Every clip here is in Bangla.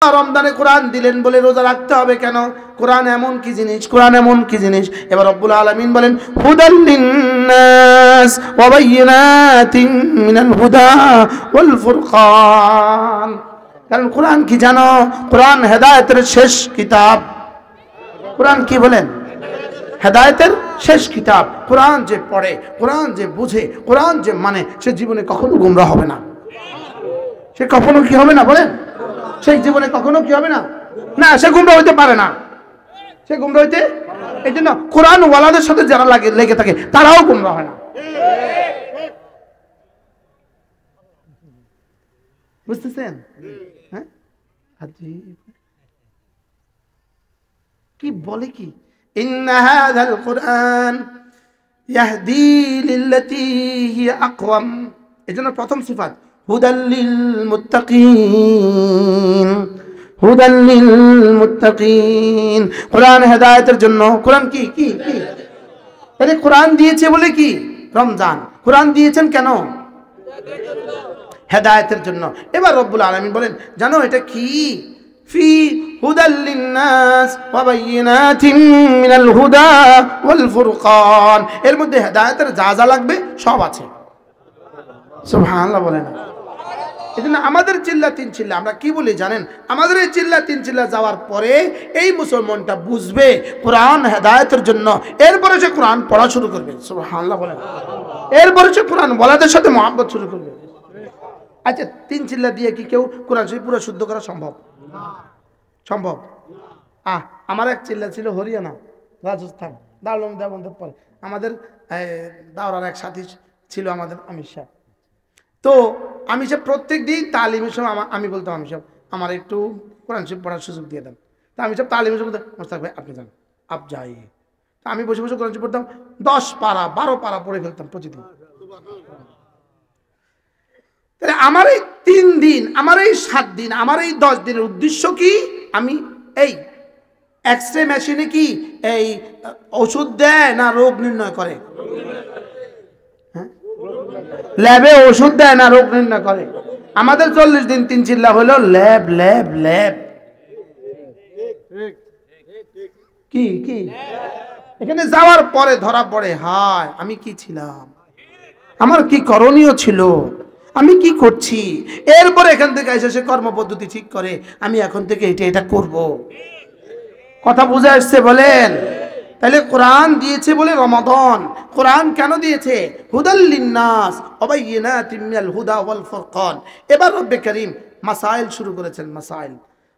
রমজানে কোরআন দিলেন বলে রোজা রাখতে হবে কেন? কোরআন এমন কি জিনিস, কোরআন এমন কি জিনিস। এবার রব্বুল আলামিন বলেন হুদাল লিন্নাস ওয়া বাইয়িনাতিন মিনাল হুদা ওয়াল ফুরকান। কারণ কোরআন কি জানো? কোরআন হেদায়েতের শেষ কিতাব। কোরআন কি বলেন? হেদায়েতের শেষ কিতাব। কোরআন যে পড়ে, কোরআন যে বুঝে, কোরআন যে মানে, সে জীবনে কখনো গোমরাহ হবে না। সে কখনো কি হবে না বলেন? সেই জীবনে কখনো কি হবে না? না, সে গুমরা হইতে পারে না। সে গুমরা হইতে, এই জন্য কোরআন ওয়ালাদের সাথে যারা লেগে থাকে তারাও গুমরা হয় না। বুঝতেছেন? হ্যাঁ, কি বলে কি, ইন্না হাযাল কুরআন ইয়াহদি লিল্লাতী হিয়া আকওয়াম। এজন্য প্রথম সিফাত হুদাল লিল মুত্তাকিন, হুদাল লিল মুত্তাকিন। কোরআন হেদায়েতের জন্য। কোরআন কি কি কি তাহলে কোরআন দিয়েছে বলে কি? রমজান। কোরআন দিয়েছেন কেন? হেদায়েতের জন্য। এবার রব্বুল আলামিন বলেন জানো এটা কি? ফি হুদাল লিন্নাস ওয়া বাইয়িনাতিন মিনাল হুদা ওয়াল ফুরকান। এর মধ্যে হেদায়েতের যা যা লাগবে সব আছে। সুবহানাল্লাহ বলেন। এজন্য আমাদের চিল্লা তিন চিল্লা আমরা কি বলি জানেন? আমাদের এই চিল্লা তিন চিল্লা যাওয়ার পরে এই মুসলমানটা বুঝবে কোরআন হেদায়েতের জন্য, এরপরে সে কোরআন পড়া শুরু করবে। সুবহানাল্লাহ বলেন। এরপরে সে কোরআন বলাদের সাথে মহব্বত শুরু করবে। আচ্ছা, তিন চিল্লা দিয়ে কি কেউ কোরআন শরীফ পুরো শুদ্ধ করা সম্ভব? সম্ভব? আমার এক চিল্লা ছিল হরিয়ানা, রাজস্থান, দারুল দেওবন্দের পরে আমাদের দাওরার এক সাথী ছিল আমাদের আমির সাহেব। তো আমি সব প্রত্যেক দিন তালিমের সময় আমি বলতাম আমি সব আমার একটু কোরআন শরীফ পড়ার সুযোগ দিয়ে দেন। তা আমি সব তালিমের সময় মোস্তাক ভাই আপনি যান, আপ যাই। তা আমি বসে বসে কোরআন শরীফ পড়তাম, 10 পারা 12 পারা পড়ে ফেলতাম প্রতিদিন। তাহলে আমার এই 3 দিন, আমার এই 7 দিন, আমার এই 10 দিনের উদ্দেশ্য কি? আমি এই এক্সরে মেশিনে কি এই ওষুধ দেয় না রোগ নির্ণয় করে? ল্যাবে ওষুধ দেয় না রোগ নির্ণয় করে? আমাদের 40 দিন 3 চিল্লা হলো ল্যাব ল্যাব ল্যাব। কি কি এখানে যাওয়ার পরে ধরা পড়ে হায় আমি কি ছিলাম, আমার কি করণীয় ছিল, আমি কি করছি। এরপরে এখান থেকে এসে সে কর্মপদ্ধতি ঠিক করে আমি এখন থেকে এটা এটা করব। কথা বুঝে আসছে বলেন? তাহলে কোরআন দিয়েছে বলে রমাদান। কোরআন কেন দিয়েছে? হুদাল লিন্নাস ওয়া বাইয়িনাতিন মিনাল হুদা ওয়াল ফুরকান। এবার রব্বে কারীম মাসাইল শুরু করেছেন। মাসাইল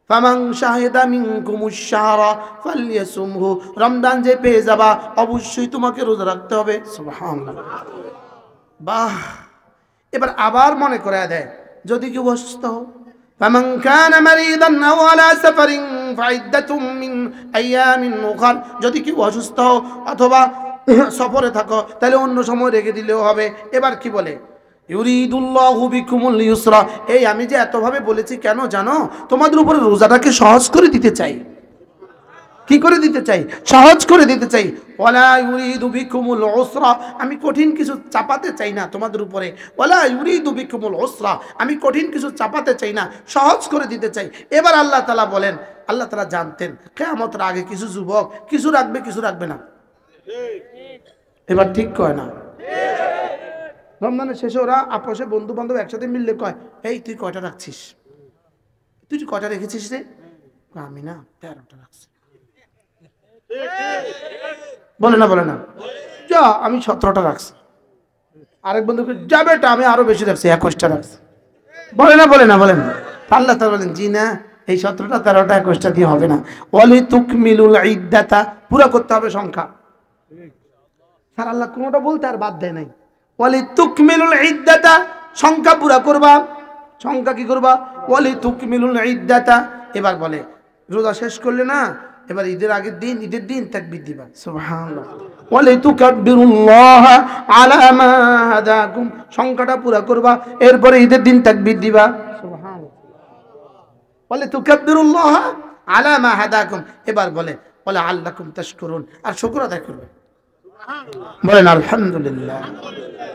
ফামান শাহিদা মিনকুমুশ শাহরা ফালইয়াসুমহু। রমজান যে পেয়ে যাবা অবশ্যই তোমাকে রোজা রাখতে হবে। সুবহানাল্লাহ, বাহ। এবার আবার মনে করে দেয় যদি কেউ অসুস্থ হও, ফামান কানা মারিদান আও আলা সাফারিন ফাইদ্দাতুম মিন আইয়ামিন উখর। যদি কেউ অসুস্থ হও অথবা সফরে থাকো তাহলে অন্য সময় রেখে দিলেও হবে। এবার কি বলে? ইউরিদুল্লাহু বিকুমুল ইউসরা। এই আমি যে এতভাবে বলেছি কেন জানো? তোমাদের উপরে রোজাটাকে সহজ করে দিতে চাই। কি করে দিতে চাই? সহজ করে দিতে চাই। ওয়ালা ইউরিদু বিকুমুল উসরা। আমি কঠিন কিছু চাপাতে চাই না তোমাদের উপরে। ওয়ালা ইউরিদু বিকুমুল উসরা। আমি কঠিন কিছু চাপাতে চাই না, সহজ করে দিতে চাই। এবার আল্লাহ তাআলা বলেন, আল্লাহ তাআলা জানতেন কিয়ামতের আগে কিছু যুবক কিছু রাখবে কিছু রাখবে না। এবার ঠিক কয় না? রমজানের শেষে ওরা আপোষে বন্ধু বান্ধব একসাথে মিললে কয় এই তুই কয়টা রাখছিস, তুই কয়টা রেখেছিস রে? আমি না 13টা রাখছি। বলে না বলে না, যা আমি 17টা রাখছি। আরেক বন্ধুকে যাবে এটা আমি আরো বেশি রাখছি, 21টা রাখছি। বলে না বলে না বলেন। আল্লাহ তাআলা বলেন জি না, এই 17টা 13টা 21টা দিয়ে হবে না। ওয়ালি তুকমিলুল ইদ্দাতা, পুরো করতে হবে সংখ্যা। স্যার আল্লাহ কোনটা বলতে আর বাদ দেয় নাই। ওয়ালি তুকমিলুল ইদ্দাতা, সংখ্যা পুরা করবা। সংখ্যা কি করবা? ওয়ালি তুকমিলুল ইদ্দাতা। এবার বলে রোজা শেষ করলে না, এবার ঈদের আগের দিন, ঈদের দিন তাকবীর দিবা। সুবহানাল্লাহ। ওয়ালি তুকাব্বিরুল্লাহ আলা মা হাদাকুম, সংখ্যাটা পুরা করবা, এরপরে ঈদের দিন তাকবীর দিবা। সুবহানাল্লাহ। ওয়ালি তুকাব্বিরুল্লাহ আলা মা হাদাকুম। এবার বলে ওয়ালা আল্লাকুম তাশকুরুন, আর শুকর আদায় করবে। বলেন আলহামদুলিল্লাহ।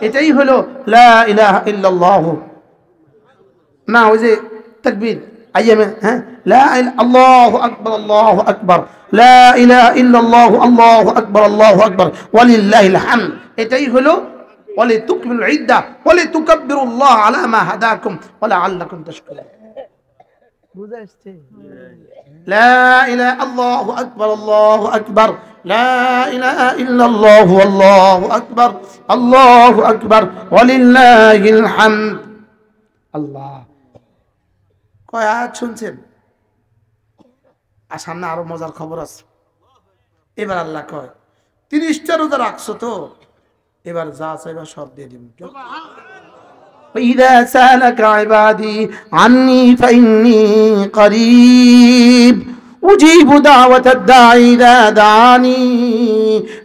এটাই হলো লা ইলাহা ইল্লাল্লাহ। না ওই যে তাকবীর आइए मैं हैं ला अल्लाहु अकबर ला इलाहा इल्लल्लाह अल्लाहु अकबर वलिल्लाहिल हम्द এটাই হলো ওয়ালি তুকমিলুল ইদ্দা ওয়ালি তুকাব্বিরুল্লাহ আলা মা হাদাকুম ওয়া লাআল্লাকুম তাশকুরুন বুঝা আসছে লা ইলাহা আল্লাহু আকবার লা ইলাহা ইল্লাল্লাহ আল্লাহু আকবার ওয়ালিল্লাহিল হামদ আল্লাহ কয় আয়াত শুনছেন আর সামনে আরো মজার খবর আছে এবার আল্লাহ কয় 30টা রোজা রাখছো তো এবার যা চাইবা সব দিয়ে দিব وإذا سألك عبادي عني فإني قريب أجيب دعوة الداعي إذا دعاني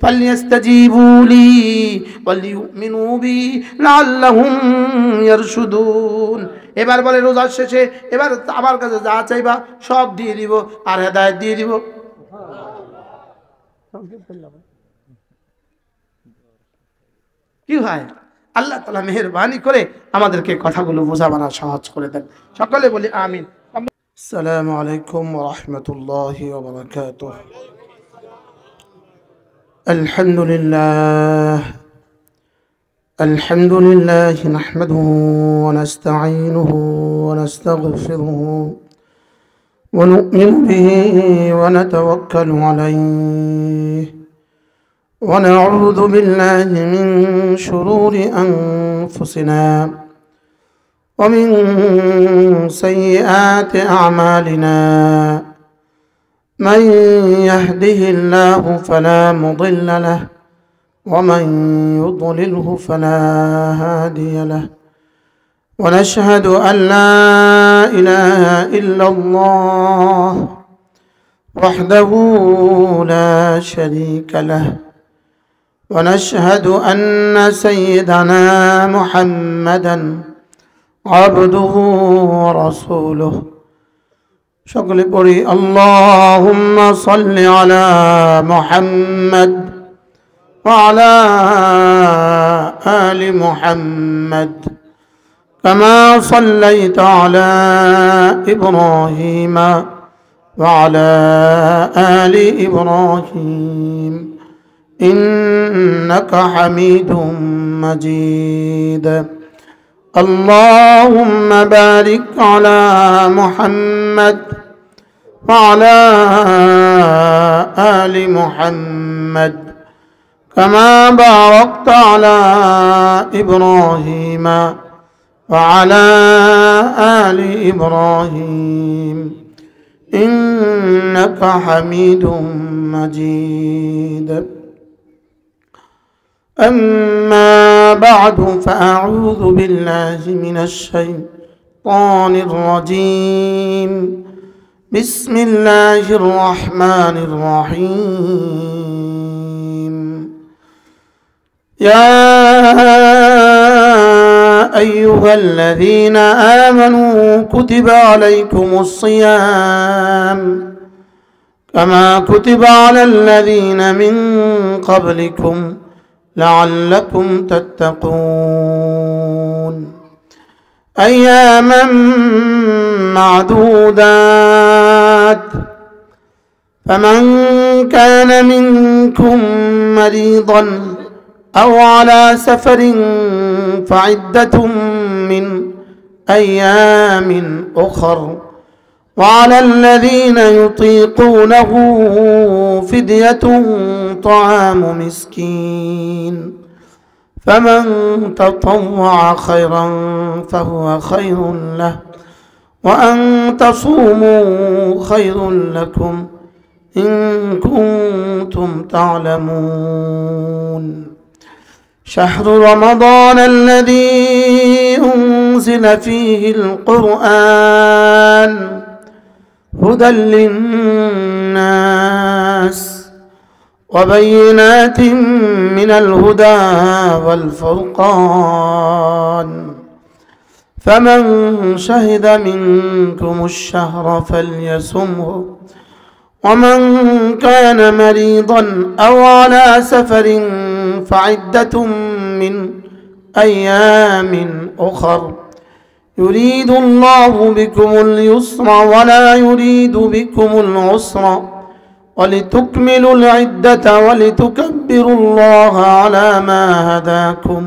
فليستجيبوا لي وليؤمنوا بي لعلهم يرشدون এবার বলে রোজা শেষে এবার আমার কাছে যা চাইবা সব দিয়ে দিব আর হেদায়েত দিয়ে দিব কি হয় আল্লাহ তাআলা মেহেরবানি করে আমাদেরকে কথাগুলো বোঝাবার সহজ করে দেন সকলে বলি আমিন আসসালামু আলাইকুম ওয়া রাহমাতুল্লাহি ওয়া বারাকাতুহু আলহামদুলিল্লাহ নাহমাদুহু ওয়া নাস্তাঈনুহু ওয়া নাস্তাগফিরুহু ওয়া নু'মিনু বিহি ওয়া নাতাওয়াক্কালু আলাইহি ونعوذ بالله من شرور أنفسنا ومن سيئات أعمالنا من يهده الله فلا مضل له ومن يضلله فلا هادي له ونشهد أن لا إله إلا الله وحده لا شريك له ونشهد أن سيدنا محمدا عبده ورسوله شكل بري اللهم صل على محمد وعلى آل محمد كما صليت على إبراهيم وعلى آل إبراهيم إنك حميد مجيد اللهم بارك على محمد وعلى آل محمد كما باركت على إبراهيم وعلى آل إبراهيم إنك حميد مجيد أما بعد فأعوذ بالله من الشيطان الرجيم بسم الله الرحمن الرحيم يا أيها الذين آمنوا كتب عليكم الصيام كما كتب على الذين من قبلكم لعلكم تتقون أياما معدودات فمن كان منكم مريضا أو على سفر فعدة من أيام أخر وعلى الذين يطيقونه فدية طعام مسكين فمن تطوع خيرا فهو خير له وأن تصوموا خير لكم إن كنتم تعلمون شهر رمضان الذي أنزل فيه القرآن هدى للناس وبينات من الهدى والفرقان فمن شهد منكم الشهر فليصمه ومن كان مريضا أو على سفر فعدة من أيام أخر يريد الله بكم اليسر ولا يريد بكم العسر ولتكملوا العدة ولتكبروا الله على ما هداكم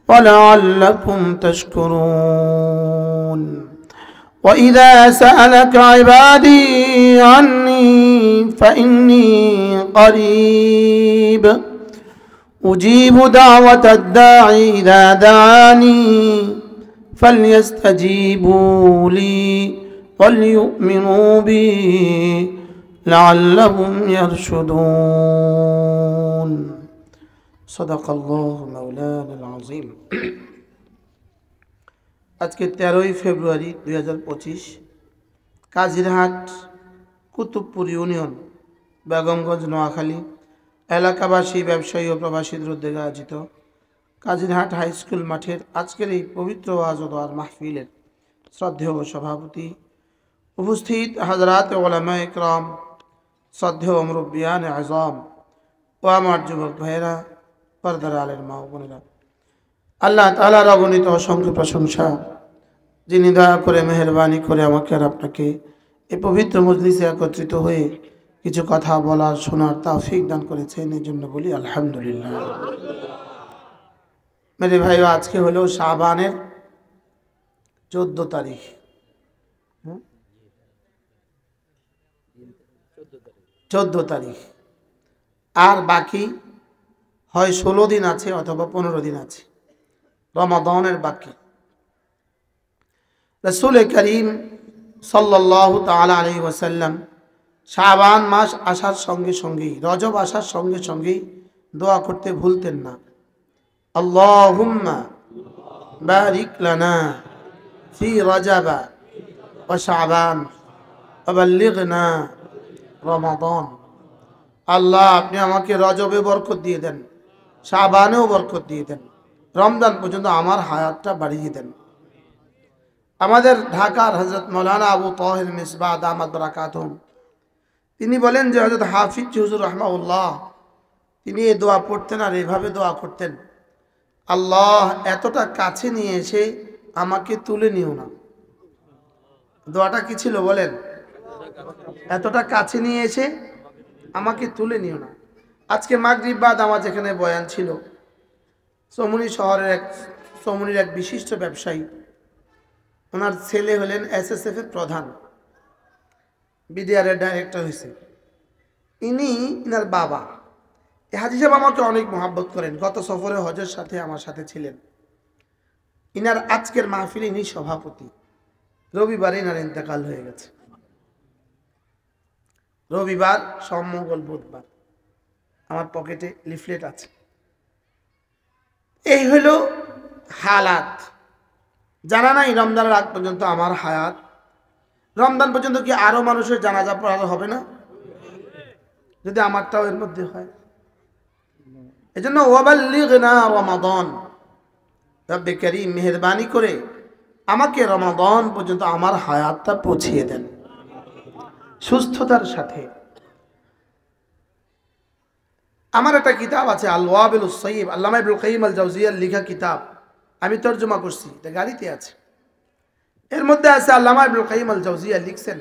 ولعلكم تشكرون وإذا سألك عبادي عني فإني قريب أجيب دعوة الداعي إذا دعاني فليستجيبوا لي وليؤمنوا بي لعلهم يرشدون صدق الله مولانا العظيم আজকে 13ই ফেব্রুয়ারি 2025 কাজিরহাট কুতুবপুর ইউনিয়ন বেগমগঞ্জ নোয়াখালী এলাকাবাসী ব্যবসায়ী ও প্রবাসীদের উদ্যোগে আয়োজিত কাজিরহাট হাই স্কুল মাঠের আজকের এই পবিত্র ওয়াজ ও দোয়ার মাহফিলের শ্রদ্ধেয় সভাপতি উপস্থিত হযরত উলামায়ে ইকরাম শ্রদ্ধেয় মুরব্বিয়ান আযম ও আমার যুবক ভাইরা পর্দার আলের মা ও বোনেরা, আল্লাহ তাআলার অগণিত অসংখ্য প্রশংসা যিনি দয়া করে মেহেরবানি করে আমাকে আর আপনাকে এই পবিত্র মজলিসে একত্রিত হয়ে কিছু কথা বলার শোনার তৌফিক দান করেছেন, এই জন্য বলি আলহামদুলিল্লাহ। মেরে ভাইও, আজকে হলো শাবানের 14 তারিখ। 14 তারিখ, আর বাকি হয় 16 দিন আছে অথবা 15 দিন আছে রমাদানের বাকি। রাসূল করিম সাল্লাল্লাহু তাআলা আলাইহি ওয়াসাল্লাম শাবান মাস আসার সঙ্গে সঙ্গেই, রজব আসার সঙ্গে সঙ্গেই দোয়া করতে ভুলতেন না, আল্লাহুম্মা বারিক লানা ফি রজব ওয়া শাবান ওয়া বাল্লিগনা রমাদান। আল্লাহ, আপনি আমাকে রজবে বরকত দিয়ে দেন, শাবানেও বরকত দিয়ে দেন, রমজান পর্যন্ত আমার হায়াতটা বাড়িয়ে দেন। আমাদের ঢাকার হযরত মাওলানা আবু তাহের মিসবাহ দামাত বারাকাতুহুম তিনি বলেন যে হযরত হাফিজ হুজুর রাহমাহুল্লাহ তিনি এই দোয়া পড়তেন আর এইভাবে দোয়া করতেন, আল্লাহ এতটা কাছে নিয়ে এসে আমাকে তুলে নিও না। দোয়াটা কি ছিল বলেন? এতটা কাছে নিয়ে এসে আমাকে তুলে নিও না। আজকে মাগরিব বাদ আমার যেখানে বয়ান ছিল, চৌমুনির এক বিশিষ্ট ব্যবসায়ী, ওনার ছেলে হলেন এসএসএফ এর প্রধান, বিডিআরের ডাইরেক্টর হয়েছে। ইনার বাবা হাজী সাহেব আমাকে অনেক মহাব্বত করেন, গত সফরে হজের সাথে আমার সাথে ছিলেন। ইনার আজকের মাহফিলে ইনি সভাপতি। রবিবারে ইনার ইন্তেকাল হয়ে গেছে। রবিবার, সোম, মঙ্গল, বুধবার আমার পকেটে লিফলেট আছে। এই হলো হালাত। জানা নাই রমজানের আগ পর্যন্ত আমার হায়াত, রমজান পর্যন্ত কি আরো মানুষের জানাজা পড়ানো হবে না যদি আমারটাও এর মধ্যে হয়? এজন্য ওয়াবাল্লিগনা রমাদান, রব্বে কারীম মেহেরবানি করে আমাকে রমাদান পর্যন্ত আমার হায়াতটা পৌঁছিয়ে দেন সুস্থতার সাথে। আমার একটা কিতাব আছে আল ওয়াবিলুস সাইয়্যিব, আল্লামা ইবনুল কাইয়্যিম আল জাওজিয়ার লেখা কিতাব, আমি তরজমা করছি, এটা গাড়িতে আছে। এর মধ্যে আছে আল্লামা ইবনুল কাইয়্যিম আল জাওজিয়া লিখছেন,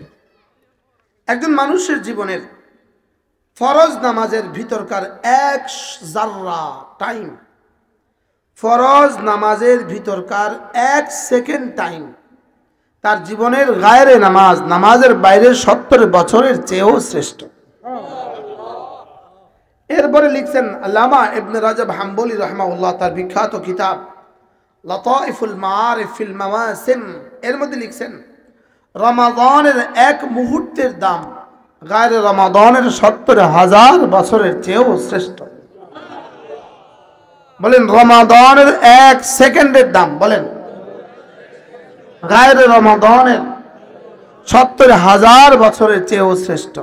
একজন মানুষের জীবনের ফরজ নামাজের ভিতরকার এক জাররা টাইম, ফরজ নামাজের ভিতরকার 1 সেকেন্ড টাইম তার জীবনের গায়রে নামাজ, নামাজের বাইরে 70 বছরের চেয়েও শ্রেষ্ঠ। এরপরে লিখছেন আল্লামা ইবনে রাজব হাম্বলি রাহমাহুল্লাহ তার বিখ্যাত কিতাব লাতাইফুল মাআরিফ ফিল মাওয়াসিম, এর মধ্যে লিখছেন রমাদানের এক মুহূর্তের দাম গায়রে রমাদানের 70,000 বছরের চেয়েও শ্রেষ্ঠ। বলেন রমাদানের 1 সেকেন্ডের দাম, বলেন গায়রে রমাদানের 70,000 বছরের চেয়েও শ্রেষ্ঠ।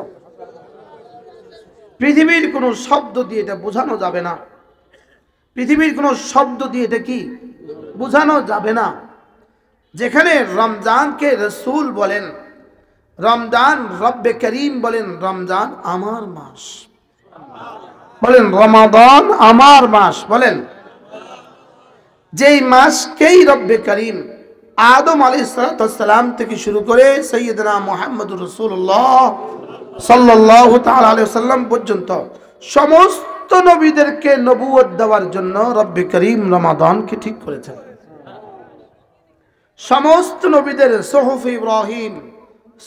পৃথিবীর কোনো শব্দ দিয়ে এটা বোঝানো যাবে না, পৃথিবীর কোনো শব্দ দিয়ে এটা কি বোঝানো যাবে না। যেখানে রমজানকে রাসূল বলেন, রমজান রব্বে করিম বলেন রমজান আমার মাস, বলেন রমাদান আমার মাস, বলেন যেই মাসকেই রব্বে করিম আদম আলাইহিস সালাম থেকে শুরু করে সাইয়্যিদনা মুহাম্মদুর রাসূলুল্লাহ সাল্লাল্লাহু তাআলা আলাইহি ওয়াসাল্লাম পর্যন্ত সমস্ত নবীদেরকে নবুয়ত দেওয়ার জন্য রব্বে করিম রমাদানকে ঠিক করেছেন। সমস্ত নবীদের সুহুফে ইব্রাহিম,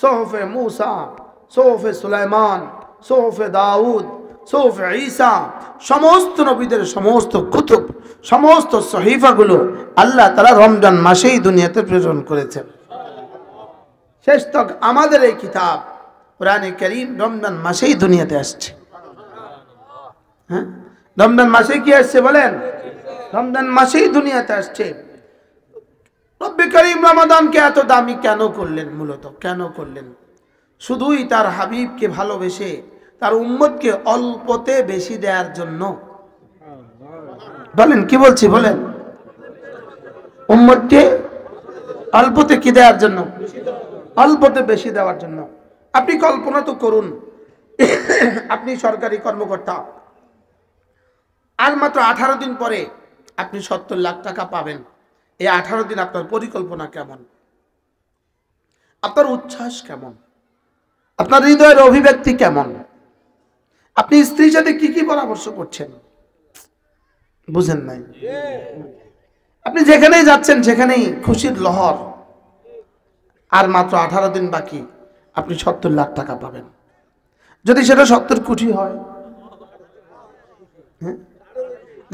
সুহুফে মূসা, সুহুফে সুলাইমান, সুহুফে দাউদ, সুহুফে ঈসা, সমস্ত নবীদের সমস্ত কুতুব, সমস্ত সহিফাগুলো আল্লাহ তাআলা রমজান মাসেই দুনিয়াতে প্রেরণ করেছেন। শেষ তক আমাদের এই কিতাব কোরআনে কারীম রমজান মাসেই দুনিয়াতে আসছে। হ্যাঁ, রমজান মাসে কি আসছে বলেন? রমজান মাসেই দুনিয়াতে আসছে। রব্বে করিম রমাদানকে এত দামি কেন করলেন? মূলত কেন করলেন? শুধুই তার হাবিবকে ভালোবেসে তার উম্মতকে অল্পতে বেশি দেওয়ার জন্য। বলেন কি বলছি বলেন? উম্মতকে অল্পতে কি দেওয়ার জন্য? অল্পতে বেশি দেওয়ার জন্য। আপনি কল্পনা তো করুন, আপনি সরকারি কর্মকর্তা, আর মাত্র 18 দিন পরে আপনি 70 লাখ টাকা পাবেন। এই 18 দিন আপনার পরিকল্পনা কেমন? আপনার উচ্ছ্বাস কেমন? আপনার হৃদয়ের অভিব্যক্তি কেমন? আপনি স্ত্রীর সাথে কি কি পরামর্শ করছেন? বুঝেন নাই? আপনি যেখানেই যাচ্ছেন সেখানেই খুশির লহর। আর মাত্র 18 দিন বাকি, আপনি 70 লাখ টাকা পাবেন। যদি সেটা 70 কোটি হয়,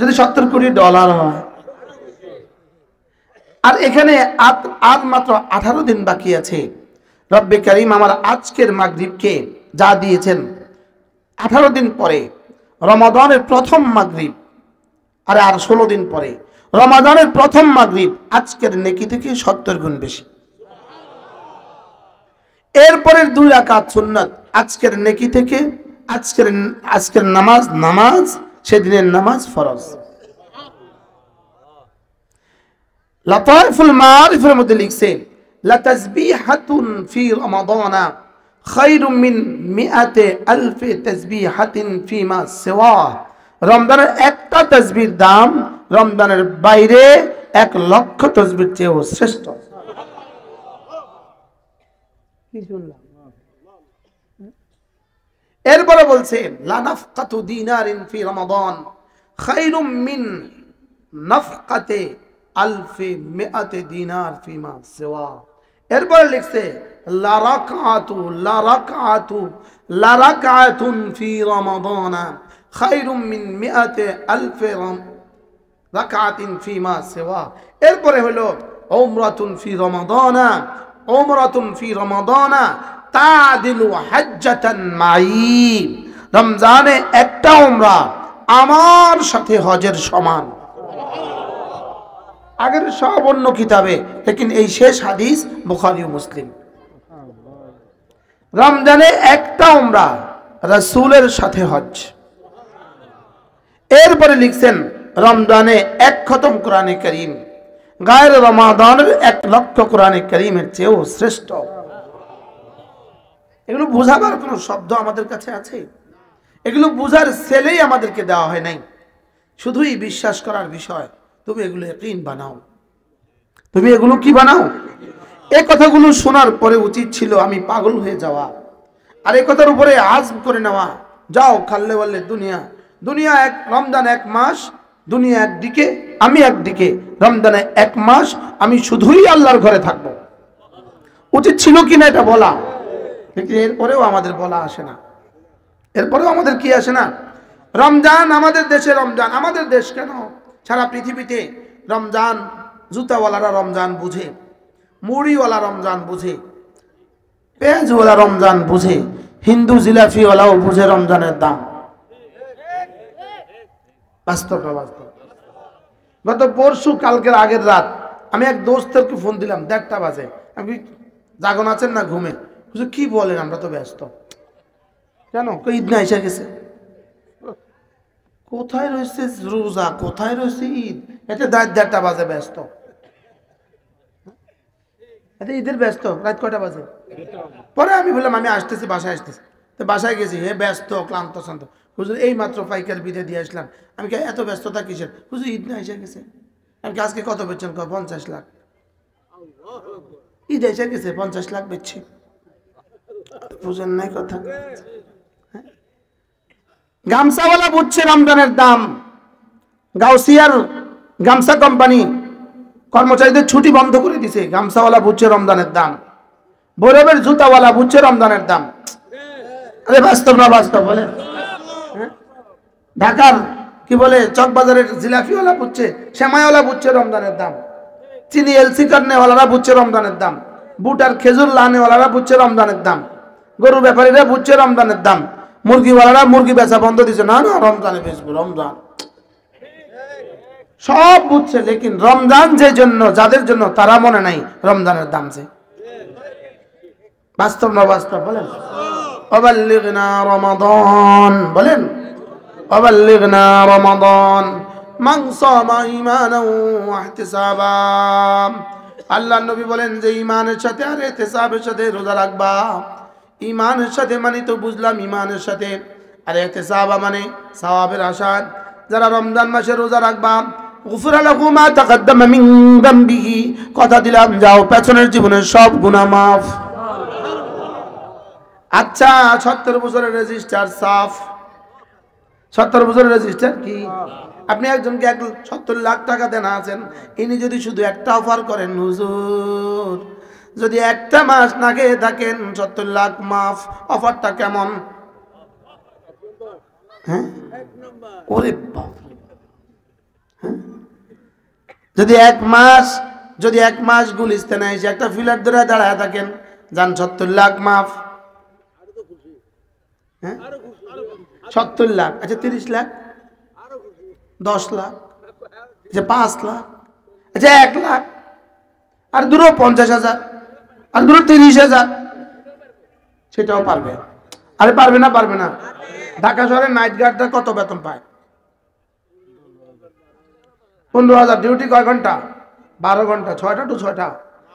যদি 70 কোটি ডলার হয়, আর এখানে আর মাত্র 18 দিন বাকি আছে। রব্বে করিম আমার আজকের মাগরিবকে যা দিয়েছেন, 18 দিন পরে রমাদানের প্রথম মাগরিব, আর 16 দিন পরে রমাদানের প্রথম মাগরিব আজকের নেকি থেকে 70 গুণ বেশি। এরপরের 2 রাকাত সুন্নাত আজকের নেকি থেকে, আজকের নামাজ সেদিনের নামাজ ফরজ। লাতাইফুল মারিফের মধ্যে লিখছে, লা তাসবিহাতুন ফি রমাদান খায়রুম মিন মিআতি আলফি তাসবিহাতিন ফিমা সিওয়া। রমজানের একটা তাসবিহর দাম রমজানের বাইরে 1 লক্ষ তাসবিহর চেয়েও শ্রেষ্ঠ। কি শুনলাম? এরপরে বলছে, লা নাফকাতু দিনারিন ফি রমাদান খায়রুম মিন নাফকাতে আলফি মিআতি দিনার ফিমা সিওয়া। এরপরে লিখছে, লা রাকাতুন ফি রমাদান খায়রুম মিন মিআতি আলফি রাকাতিন ফিমা সিওয়া। এরপরে হলো উমরাতুন ফি রমাদান তাদিলু হাজ্জাতান মাই। রমজানে একটা উমরা আমার সাথে হজের সমান। আগের সব অন্য কিতাবে, লেকিন এই শেষ হাদিস বুখারী ও মুসলিম। রমজানে একটা উমরা, রাসূলের সাথে হজ। এরপরে লিখছেন, রমজানে 1 খতম কোরআনে কারীম গায়ের রমাদানের 1 লক্ষ কোরআনে কারীমের চেয়েও শ্রেষ্ঠ। এগুলো বোঝাবার কোনো শব্দ আমাদের কাছে আছে? এগুলো বুঝার ছেলেই আমাদেরকে দেওয়া হয় নাই। শুধুই বিশ্বাস করার বিষয়। তুমি এগুলো ইয়াকিন বানাও। তুমি এগুলো কি বানাও? এই কথাগুলো শোনার পরে উচিত ছিল আমি পাগল হয়ে যাওয়া, আর এই কথার উপরে আজম করে নেওয়া, যাও খাল্লে বললে দুনিয়া এক, রমজান 1 মাস, দুনিয়া একদিকে, আমি একদিকে। রমজানে 1 মাস আমি শুধুই আল্লাহর ঘরে থাকবো। উচিত ছিল কিনা এটা বলা, কিন্তু এরপরেও আমাদের বলা আসে না। এরপরেও আমাদের কি আসে না? রমজান আমাদের দেশে, রমজান আমাদের দেশ কেন, সারা পৃথিবীতে রমজান জুতাওয়ালারা রমজান বুঝে, মুড়িওয়ালা রমজান বুঝে, পেঁয়াজওয়ালা রমজান বুঝে, হিন্দু জিলাফিওয়ালাও বুঝে রমজানের দাম। বাস্তবটা বাস্তব। গত পরশু কালকের আগের রাত আমি এক দোস্তেরকে ফোন দিলাম, 1:30 বাজে। আমি, জাগন আছেন না ঘুমে? কি বলেন, আমরা তো ব্যস্ত। কেন? ঈদ না এসে গেছে। কোথায় রয়েছে রোজা, কোথায় রয়েছে ঈদ? এটা 1:30 বাজে ব্যস্ত। এটা ঈদের ব্যস্ত। রাত কয়টা বাজে? পরে আমি বললাম আমি আসতেছি, বাসায় আসতেছি। তো বাসায় গেছি, হে ব্যস্ত, ক্লান্ত শান্ত। হুজুর এই মাত্র পাইকার বিদে দিয়ে আসলাম। আমি এত ব্যস্ততা কিসের? হুজুর ঈদ না এসে গেছে। আমি আজকে কত বেচছেন? 50 লাখ। ঈদ এসে গেছে 50 লাখ বেচছি, বুঝেন নাই কথা? গামছাওয়ালা বুঝছে রমজানের দাম। গাউসিয়ার গামছা কোম্পানি কর্মচারীদের ছুটি বন্ধ করে দিছে, গামছাওয়ালা বুঝছে রমজানের দাম। বৈরবের জুতাওয়ালা বুঝছে রমজানের দাম। আরে বাস্তব না বাস্তব বলে? ঢাকার কি বলে চকবাজারের জিলাপিওয়ালা বুঝছে, শ্যামাইওয়ালা বুঝছে রমজানের দাম। চিনি এলসি কারনেওয়ালারা বুঝছে রমজানের দাম। বুট আর খেজুর লানেওয়ালারা বুঝছে রমজানের দাম। গরু ব্যাপারীরা বুঝছে রমজানের দাম। মুরগিওয়ালারা মুরগি বেচা বন্ধ দিচ্ছে, না না রমজানে বেচবো, রমজান সব বুঝছে। লেকিন রমজান যে জন্য, যাদের জন্য, তারা মনে নাই রমজানের দাম যে। বাস্তব না বাস্তব বলেন? অবাল্লিগনা রমাদান বলেন, অবাল্লিগনা রমাদান মান সামা ঈমানান ওয়া ইহতিসাবা। আল্লাহর নবী বলেন যে ঈমানের সাথে আর ইহতিসাবের সাথে রোজা রাখবা। ঈমানের সাথে মানে তো বুঝলাম ঈমানের সাথে, আর ইহতিসাবা মানে সওয়াবের আশা। যারা রমজান মাসে রোজা রাখবা, গুফিরা লাহু মা তাকাদ্দামা মিন যামবিহি, কথা দিলাম যাও পেছনের জীবনের সব গুনাহ মাফ। আচ্ছা 70 বছরের রেজিস্টার সাফ, 70 বছরের রেজিস্টার কি? আপনি একজনকে 70 লাখ টাকা দেনা আছেন, ইনি যদি শুধু একটা অফার করেন, হুজুর যদি একটা মাস না খেয়ে থাকেন 70 লাখ মাফ, অফারটা কেমন? হ্যাঁ ওরে বাপ, যদি এক মাস গুলিস্তানে এসে একটা ফিলার ধরে দাঁড়ায় থাকেন, যান 70 লাখ মাফ। হ্যাঁ 70 লাখ, আচ্ছা 30 লাখ, 10 লাখ, আচ্ছা 5 লাখ, আচ্ছা 1 লাখ, আর দূর 50,000, আর দূর 30,000, সেটাও পারবে? আরে পারবে না, পারবে না। ঢাকা শহরের নাইট গার্ডরা কত বেতন পায়? 15,000। ডিউটি কয় ঘন্টা? 12 ঘন্টা, 6টা টু 6টা।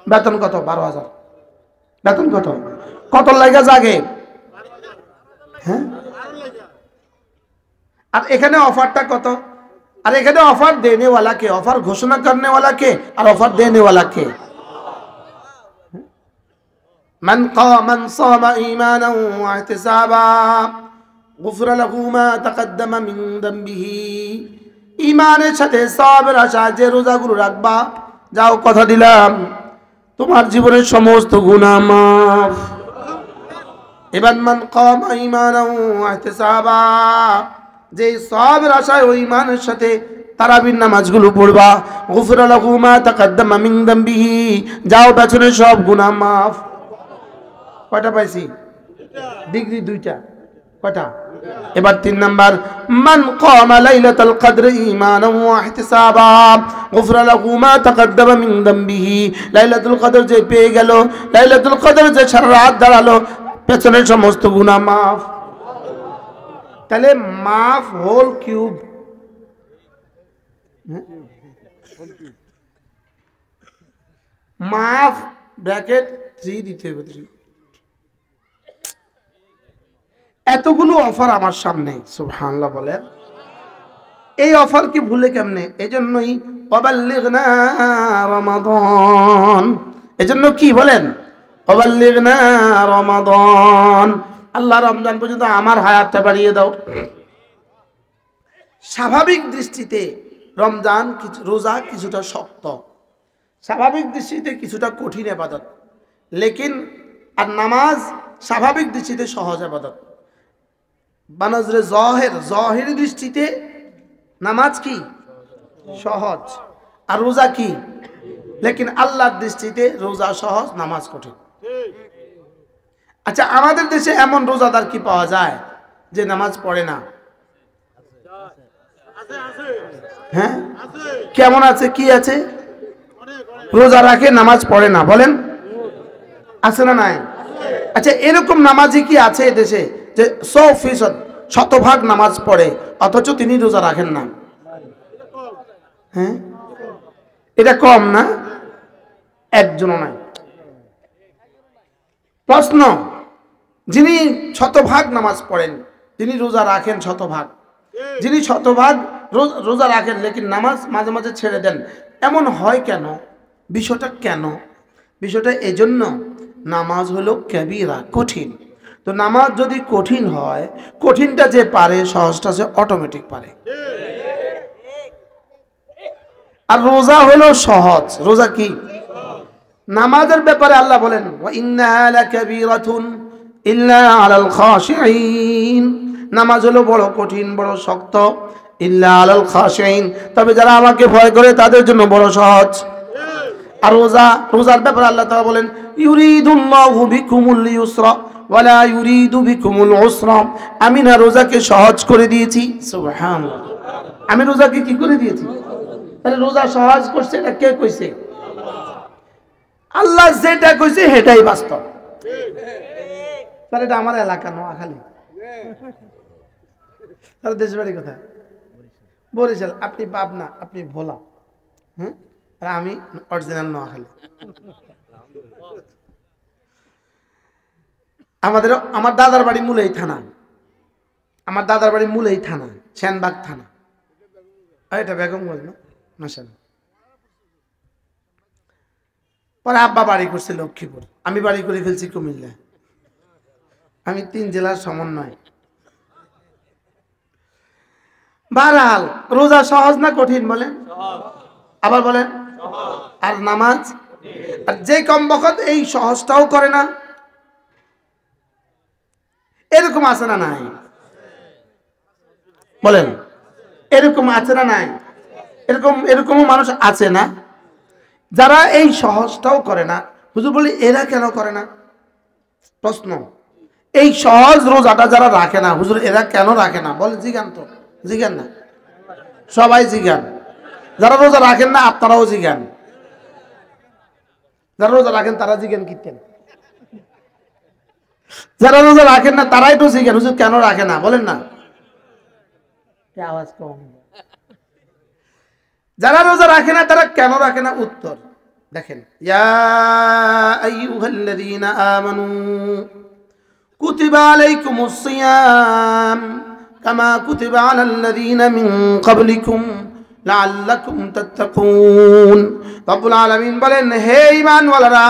বেতন কত? 12,000। বেতন কত? কত লাগা জাগে? হ্যাঁ, আর এখানে অফারটা কত? আর এখানে অফার দেনে वाला কে? অফার ঘোষণা करने वाला কে আর অফার দেনে वाला কে? মান সামা ঈমানান ওয়া ইহতিসাবা গুফিরা লাহু মা তাকাদ্দামা মিন যামবিহি। ঈমানের সাথে সওয়াবের আশা যে রোজাগুলো রাখবা, যাও কথা দিলাম তোমার জীবনের সমস্ত গুনাহ মাফ। এবার মান কামা ঈমানান ওয়া ইহতিসাবা, যে সওয়াবের আশায় ওই ঈমানের সাথে তারাবির নামাজগুলো পড়বা, গুফিরা লাহু মা তাকাদ্দামা মিন যামবিহি, যাও পেছনের সব গুনাহ মাফ। কয়টা পাইছি? ডিগ্রি 2টা। কয়টা? এবার 3 নাম্বার, মান কামা লাইলাতুল কদর ঈমানান ওয়া ইহতিসাবা গুফিরা লাহু মা তাকাদ্দামা মিন যামবিহি। লাইলাতুল কদর যে পেয়ে গেল, লাইলাতুল কদর যে সারা রাত দাঁড়ালো, পেছনের সমস্ত গুনাহ মাফ। তাহলে মাফ হোল কিউব, মাফ ব্র্যাকেট 3 দিতে হবে। এতগুলো অফার আমার সামনে, সুবহানাল্লাহ বলেন। এই অফার কি ভুলে কেমনে? এজন্যই ওয়াবাল্লিগনা রমাদান। এজন্য কি বলেন? ওয়াবাল্লিগনা রমাদান। আল্লাহ রমজান পর্যন্ত আমার হায়াতটা বাড়িয়ে দাও। স্বাভাবিক দৃষ্টিতে রমজান রোজা কিছুটা শক্ত, স্বাভাবিক দৃষ্টিতে কিছুটা কঠিন ইবাদত, লেকিন আর নামাজ স্বাভাবিক দৃষ্টিতে সহজ ইবাদত। বানজরে জহির দৃষ্টিতে নামাজ কি সহজ, আর রোজা কি, লেকিন আল্লাহর দৃষ্টিতে রোজা সহজ, নামাজ কঠিন। আচ্ছা আমাদের দেশে এমন রোজাদার কি পাওয়া যায় যে নামাজ পড়ে না? হ্যাঁ কেমন আছে? কি আছে? রোজা রাখে, নামাজ পড়ে না, বলেন আছে না নাই? আচ্ছা এরকম নামাজি কি আছে এদেশে যে 100% শতভাগ নামাজ পড়ে অথচ তিনি রোজা রাখেন না? হ্যাঁ এটা কম না? একজনও নাই। প্রশ্ন, যিনি শতভাগ নামাজ পড়েন, যিনি রোজা রাখেন শতভাগ, যিনি শতভাগ রোজা রাখেন লেকিন নামাজ মাঝে মাঝে ছেড়ে দেন, এমন হয় কেন? বিষয়টা কেন? বিষয়টা এজন্য, নামাজ হলো কাবীরা, কঠিন। তো নামাজ যদি কঠিন হয়, কঠিনটা যে পারে সহজটা সে অটোমেটিক পারে। আর রোজা হলো সহজ। রোজা কি? নামাজের ব্যাপারে আল্লাহ বলেন ওয়া ইন্নাহা লাকাবীরাতুন ইল্লা আলাল খাশিঈন, নামাজ হলো বড় কঠিন, বড় শক্ত, ইল্লা আলাল খাশিঈন, তবে যারা আমাকে ভয় করে তাদের জন্য বড় সহজ। আর রোজার ব্যাপারে আল্লাহ তাআলা বলেন ইউরিদুল্লাহু বিকুমুল ইউসরা ওয়া লা ইউরিদু বিকুমুল উসরা, আমি না রোজাকে সহজ করে দিয়েছি। সুবহানাল্লাহ, আমি রোজাকে কি করে দিয়েছি? তাহলে রোজা সহজ করছে এটা কে কইছে? আল্লাহ যেটা কইছে সেটাই বাস্তব। তাহলে এটা আমার এলাকা নোয়াখালী, তাহলে দেশের বাড়ি কোথায়? বরিশাল। আপনি পাবনা, আপনি ভোলা, হ্যাঁ, আর আমি অরিজিনাল নোয়াখালী। আমার দাদার বাড়ি মুলাই থানা, আমার দাদার বাড়ি মুলাই থানা, সেনবাগ থানা। এটা বেগমগঞ্জ না? মাশাআল্লাহ। পরে আব্বা বাড়ি করছে লক্ষ্মীপুর, আমি বাড়ি করে ফেলছি কুমিল্লা। আমি 3 জেলার সমন্বয়। বারহাল, রোজা সহজ না কঠিন বলেন? আবার বলেন। আর নামাজ? আর যে কম বখত এই সহজটাও করে না, এরকম আছে না নাই? বলেন, এরকম আছে না নাই? এরকম মানুষ আছে না যারা এই সহজটাও করে না। হুজুর বলি এরা কেন করে না? প্রশ্ন, এই সহজ রোজাটা যারা রাখে না, হুজুর এরা কেন রাখে না? বলে জিজ্ঞান তো, জিজ্ঞান না, সবাই জিজ্ঞান। যারা রোজা রাখেন না আপনারাও জিজ্ঞান, যারা রোজা রাখেন তারা জিজ্ঞান কিতেন, যারা রোজা রাখেন না তারাই তো জিজ্ঞান হুজুর কেন রাখে না, বলেন না। আওয়াজ কম। যারা রোজা রাখে না তারা কেন রাখে না? উত্তর দেখেন, ইয়া আইয়ুহাল্লাযীনা আমানু কুতিবা আলাইকুমুস সিয়াম কামা কুতিবা আলাল্লাযীনা মিন ক্বাবলিকুম লাআল্লাকুম তাত্তাকুন। রব্বুল আলামিন বলেন, হে ঈমানওয়ালারা,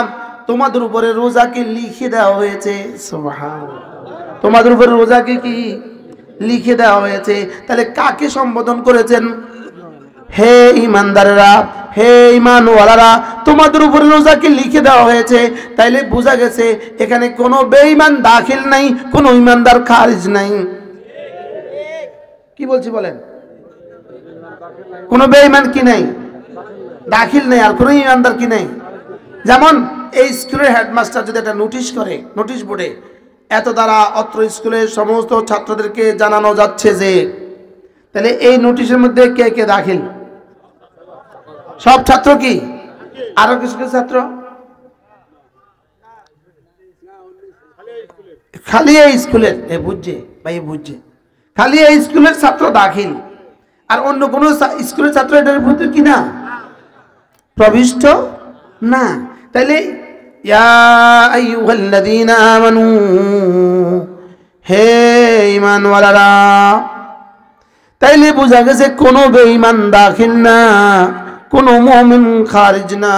তোমাদের উপরে রোজাকে লিখে দেওয়া হয়েছে। সুবহানাল্লাহ, তোমাদের উপরে রোজাকে কি লিখে দেওয়া হয়েছে? তাহলে কাকে সম্বোধন করেছেন? হে ঈমানদাররা, হে ঈমানওয়ালারা, তোমাদের উপরে রোজাকে লিখে দেওয়া হয়েছে। তাইলে বোঝা গেছে এখানে কোনো বেঈমান দাখিল নাই, কোনো ঈমানদার খারিজ নাই। কি বলছি বলেন? কোনো বেঈমান কি নাই? দাখিল নেই। আর কোনো ঈমানদার কি নাই? যেমন এই স্কুলের হেডমাস্টার যদি একটা নোটিশ করে, নোটিশ বোর্ডে এত দ্বারা অত্র স্কুলের সমস্ত ছাত্রদেরকে জানানো যাচ্ছে যে, তাহলে এই নোটিশের মধ্যে কে কে দাখিল? সব ছাত্র কি? আরো কিছু কিছু ছাত্র? খালি এই স্কুলের, এ বুঝছে ভাই, বুঝছে, খালি এই স্কুলের ছাত্র দাখিল, আর অন্য কোন স্কুলের ছাত্র এটার ভিতরে কি না প্রবিষ্ট না। তাইলে ইয়া আইয়ুহাল্লাযীনা আমানু, হে ঈমানওয়ালারা, তাইলে বোঝা গেছে কোনো বেঈমান দাখিল না, কোনো মুমিন খারিজ না।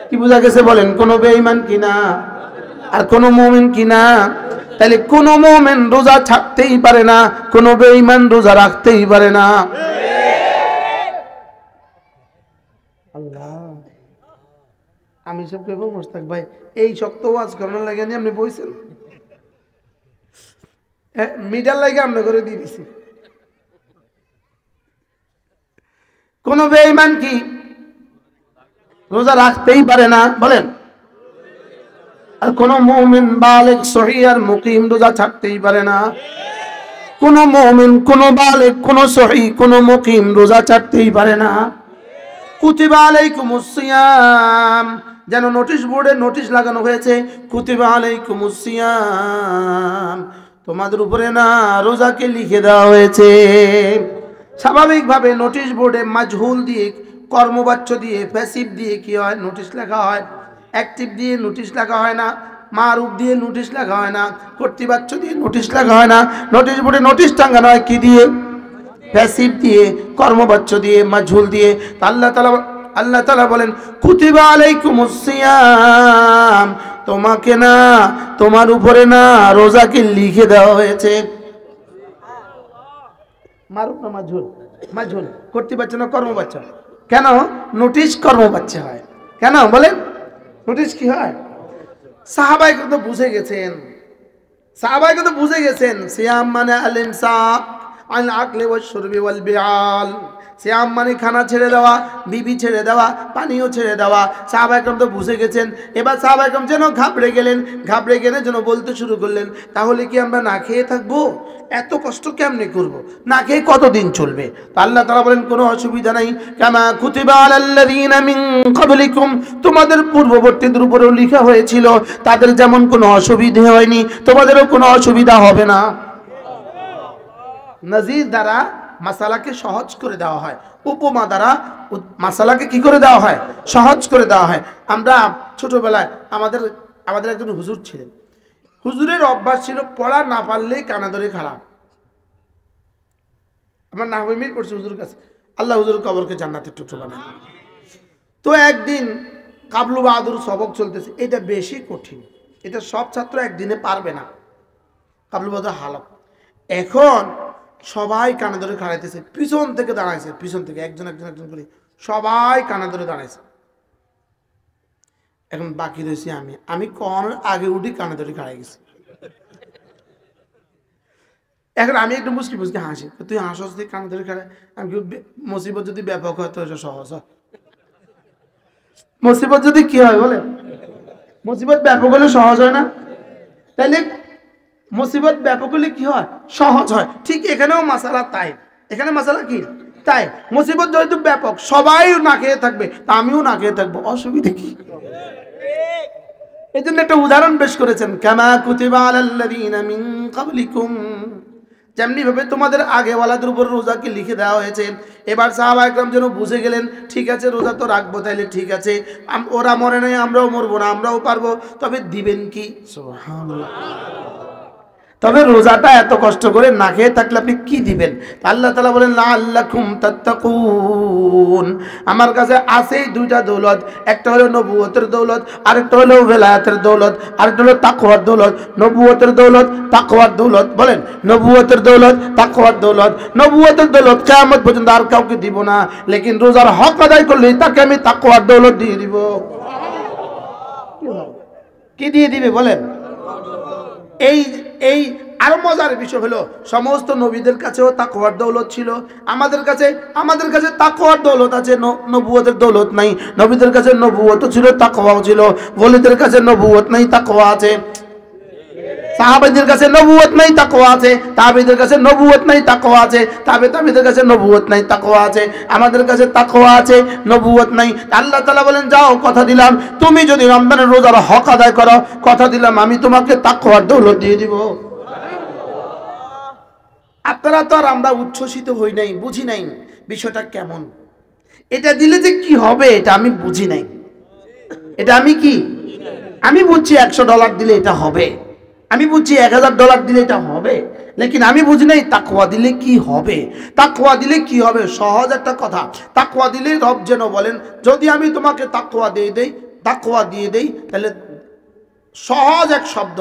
কি বোঝা গেছে বলেন? কোনো বেঈমান কিনা আর কোনো মুমিন কিনা। তাইলে কোনো মুমিন রোজা ছাড়তেই পারে না, কোনো বেঈমান রোজা রাখতেই পারে না। আল্লাহ, আমি সব কেবো মোস্তাক ভাই এই শক্ত ওয়াজ করানোর লাগে নি আপনি বইছেন, মিটার লাগে আমরা করে দিয়ে দিছি। কোন বেঈমান কি রোজা রাখতেই পারে না বলেন? আর কোন মুমিন বালিগ সহিহ আর মুকিম রোজা ছাড়তেই পারে না। কোন মুমিন, কোন বালিগ, কোন সহিহ, কোন মুকিম রোজা ছাড়তেই পারে না। কুতিবা আলাইকুমুস সিয়াম, যেন নোটিশ বোর্ডে নোটিশ লাগানো হয়েছে, কুতিবা আলাইকুমুস সিয়াম, তোমাদের উপরে না রোজাকে লিখে দেওয়া হয়েছে। স্বাভাবিকভাবে নোটিশ বোর্ডে মাজহুল দিয়ে, কর্মবাচ্য দিয়ে, প্যাসিভ দিয়ে কি হয়? নোটিশ লেখা হয়। অ্যাক্টিভ দিয়ে নোটিশ লেখা হয় না, মারুফ দিয়ে নোটিশ লেখা হয় না, কর্তৃবাচ্য দিয়ে নোটিশ লেখা হয় না। নোটিশ বোর্ডে নোটিশ টাঙ্গানো হয় কি দিয়ে? প্যাসিভ দিয়ে, কর্মবাচ্য দিয়ে, মাজহুল দিয়ে। আল্লাহ তাআলা আল্লাহ তাআলা বলেন কুতিবা আলাইকুমুস সিয়াম, তোমাকে না, তোমার উপরে না রোজাকে লিখে দেওয়া হয়েছে। মারুফ না মাজহুল? মাজহুল। করতে পারছে না কর্ম বাচ্চা। কেন? নোটিশ কর্ম বাচ্চা হয়। কেন বলেন? নোটিশ কি হয়? সাহাবায়ে কেরাম তো বুঝে গেছেন, সাহাবায়ে কেরাম তো বুঝে গেছেন সিয়াম মানে আল ইমসাক আল আকলি ওয়াশ শুরবি ওয়াল বিআল। সিয়াম মানে খানা ছেড়ে দেওয়া, বিবি ছেড়ে দেওয়া, পানিও ছেড়ে দেওয়া। সাহাবায়ে কেরাম তো বুঝে গেছেন। এবার সাহাবায়ে কেরাম যেন ঘাবড়ে গেলেন, ঘাবড়ে গেলে যেন বলতে শুরু করলেন, তাহলে কি আমরা না খেয়ে থাকবো? এত কষ্ট কেমনে করব? না খেয়ে কতদিন চলবে? তো আল্লাহ তাআলা বলেন কোনো অসুবিধা নাই, কামা কুতিবা আলাল্লাযীনা মিন ক্বাবলিকুম, তোমাদের পূর্ববর্তীদের উপরেও লেখা হয়েছিল, তাদের যেমন কোনো অসুবিধা হয়নি তোমাদেরও কোনো অসুবিধা হবে না। নজির দ্বারা মাসালাকে সহজ করে দেওয়া হয়, উপমা দ্বারা মাসালাকে কি করে দেওয়া হয়? সহজ করে দেওয়া হয়। আমরা ছোটবেলায় আমাদের একজন হুজুর ছিলেন। হুজুরের অভ্যাস ছিল পড়া না পারলেই কানা ধরে খারাপ। আমার নাহবী মিল পড়ছে হুজুরের কাছে, আল্লাহ হুজুর কবরকে জান্নাতের টুকরো বানায়। তো একদিন কাবলু বাহাদুর সবক চলতেছে, এটা বেশি কঠিন, এটা সব ছাত্র একদিনে পারবে না। কাবলু বাহাদুর হালত, এখন সবাই কানা ধরে খাড়াইতেছে, পিছন থেকে দাঁড়াইছে, পিছন থেকে একজন একজন একজন করে সবাই কানা ধরে দাঁড়াইছে। এখন বাকি রয়েছি আমি কোন আগে উঠি কানা ধরে খাড়াই গেছি। এখন আমি একটু মুসকি মুসকি হাসি, তুই হাসস দিয়ে কানা ধরে খাড়াই। আমি মুসিবত যদি ব্যাপক হয় তো এটা সহজ হয়। মুসিবত যদি কি হয় বলে, মুসিবত ব্যাপক হলে সহজ হয় না? তাইলে মুসিবত ব্যাপক হলে কি হয়? সহজ হয়। ঠিক এখানেও মাসালা তাই। এখানে মাসালা কি তাই? মুসিবত যেহেতু ব্যাপক, সবাই না খেয়ে থাকবে, তা আমিও না খেয়ে থাকবো, অসুবিধা কি? এই জন্য একটা উদাহরণ পেশ করেছেন, কামা কুতিবা আলাল্লাযীনা মিন ক্বাবলিকুম, যেমনি ভাবে তোমাদের আগেওয়ালাদের উপর রোজাকে লিখে দেওয়া হয়েছে। এবার সাহাবায়ে কেরাম যেন বুঝে গেলেন, ঠিক আছে রোজা তো রাখবো, তাইলে ঠিক আছে, ওরা মরে নাই আমরাও মরবো না, আমরাও পারবো, তবে দিবেন কি? সুবহানাল্লাহ। তবে রোজাটা এত কষ্ট করে না খেয়ে থাকলে আপনি কি দিবেন? আল্লাহ তাআলা বলেন লাআল্লাকুম তাত্তাকুন, আমার কাছে আছে দুইটা দৌলত, একটা হলো নবুয়তের দৌলত, আরেকটা হলো বেলায়েতের দৌলত, আরেকটা হলো তাকওয়ার দৌলত। নবুয়তের দৌলত, তাকওয়ার দৌলত, বলেন নবুয়তের দৌলত, তাকওয়ার দৌলত। নবুয়তের দৌলত কিয়ামত পর্যন্ত আর কাউকে দিব না, লেকিন রোজার হক আদায় করলে তাকে আমি তাকওয়ার দৌলত দিয়ে দিব। কি দিয়ে দিবে বলেন? এই আরো মজার বিষয় হলো, সমস্ত নবীদের কাছেও তাকওয়ার দৌলত ছিল, আমাদের কাছে তাকওয়ার দৌলত আছে, নবুয়তের দৌলত নাই। নবীদের কাছে নবুয়ত ছিল, তাকওয়াও ছিল, ওলিদের কাছে নবুয়ত নাই, তাকওয়া আছে। সাহাবাদের কাছে নবুয়ত নাই, তাকওয়া আছে। তাবেঈদের কাছে নবুয়ত নাই, তাকওয়া আছে। তাবেঈদের কাছে নবুয়ত নাই, তাকওয়া আছে। আমাদের কাছে তাকওয়া আছে, নবুয়ত নাই। আল্লাহ তাআলা বলেন, যাও কথা দিলাম, তুমি যদি রমজানের রোজার হক আদায় করো, কথা দিলাম আমি তোমাকে তাকওয়ার দৌলত দিয়ে দিব। আপনারা তো আর আমরা উচ্ছ্বসিত হই নাই, বুঝি নাই বিষয়টা কেমন। এটা দিলে যে কি হবে এটা আমি বুঝি নাই। এটা আমি কি আমি বুঝছি $100 দিলে এটা হবে, আমি বুঝছি $1000 দিলে এটা হবে, লেকিন আমি বুঝি নাই তাকওয়া দিলে কি হবে। তাকওয়া দিলে কি হবে? সহজ একটা কথা, তাকওয়া দিলে রব যেন বলেন, যদি আমি তোমাকে তাকওয়া দিয়ে দেই, তাহলে সহজ এক শব্দ,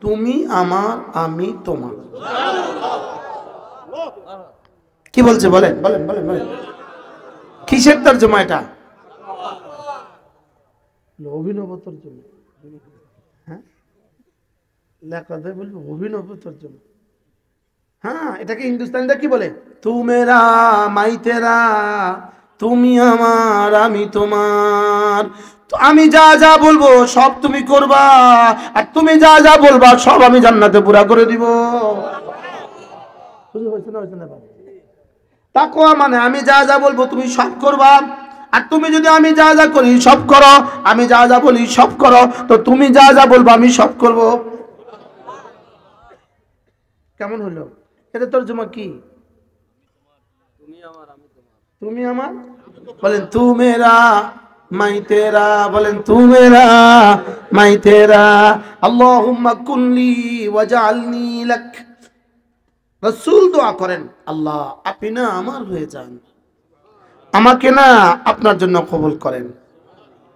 তুমি আমার আমি তোমার। কি বলছে বলেন বলেন বলেন বলেন, কিসের তরজমা এটা? অভিনব তরজমা। হ্যাঁ লেখাতে বলবো অভিনব তরজমা। হ্যাঁ, এটাকে হিন্দুস্তানিরা কি বলে? তু মেরা মাই তেরা, তুমি আমার আমি তোমার। তো আমি যা যা বলবো সব তুমি করবা, আর তুমি যা যা বলবা সব আমি জান্নাতে পুরা করে দিব। তাকওয়া মানে আমি যা যা বলবো তুমি সব করবা, আর তুমি যদি আমি যা যা করি সব করো, আমি যা যা বলি সব করো, তো তুমি যা যা বলবো আমি সব করব। কেমন হলো? এটা তরজমা কি? তুমি আমার, বলেন তু মেরা মাই তেরা, বলেন তু মেরা মাই তেরা। আল্লাহুম্মা কুনলি ওয়াজআলনি লাক। রাসূল দোয়া করেন, আল্লাহ আপনি না আমার হয়ে যান, আমাকে না আপনার জন্য কবুল করেন।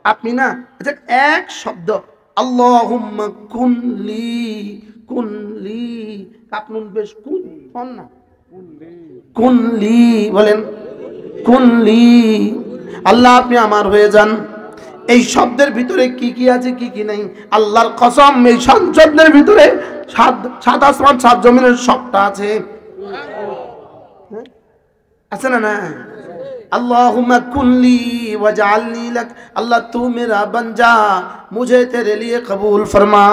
আপনি না আচ্ছা এক শব্দ আল্লাহুম্মা কুনলি কুনলি, আপনুন বেশ কুন হন না, কুনলি বলেন, কুনলি, আল্লাহ আপনি আমার হয়ে যান। এই শব্দের ভিতরে কি কি আছে কি কি নেই, আল্লাহর কসম এই শব্দের ভিতরে সাত আসমান সাত জমিনের সবটা আছে, আছে না? না अल्लाहुम्मा कुल्ली वजालनी लक, अल्लाह तू मेरा बन जा, मुझे तेरे लिए कबूल फरमा।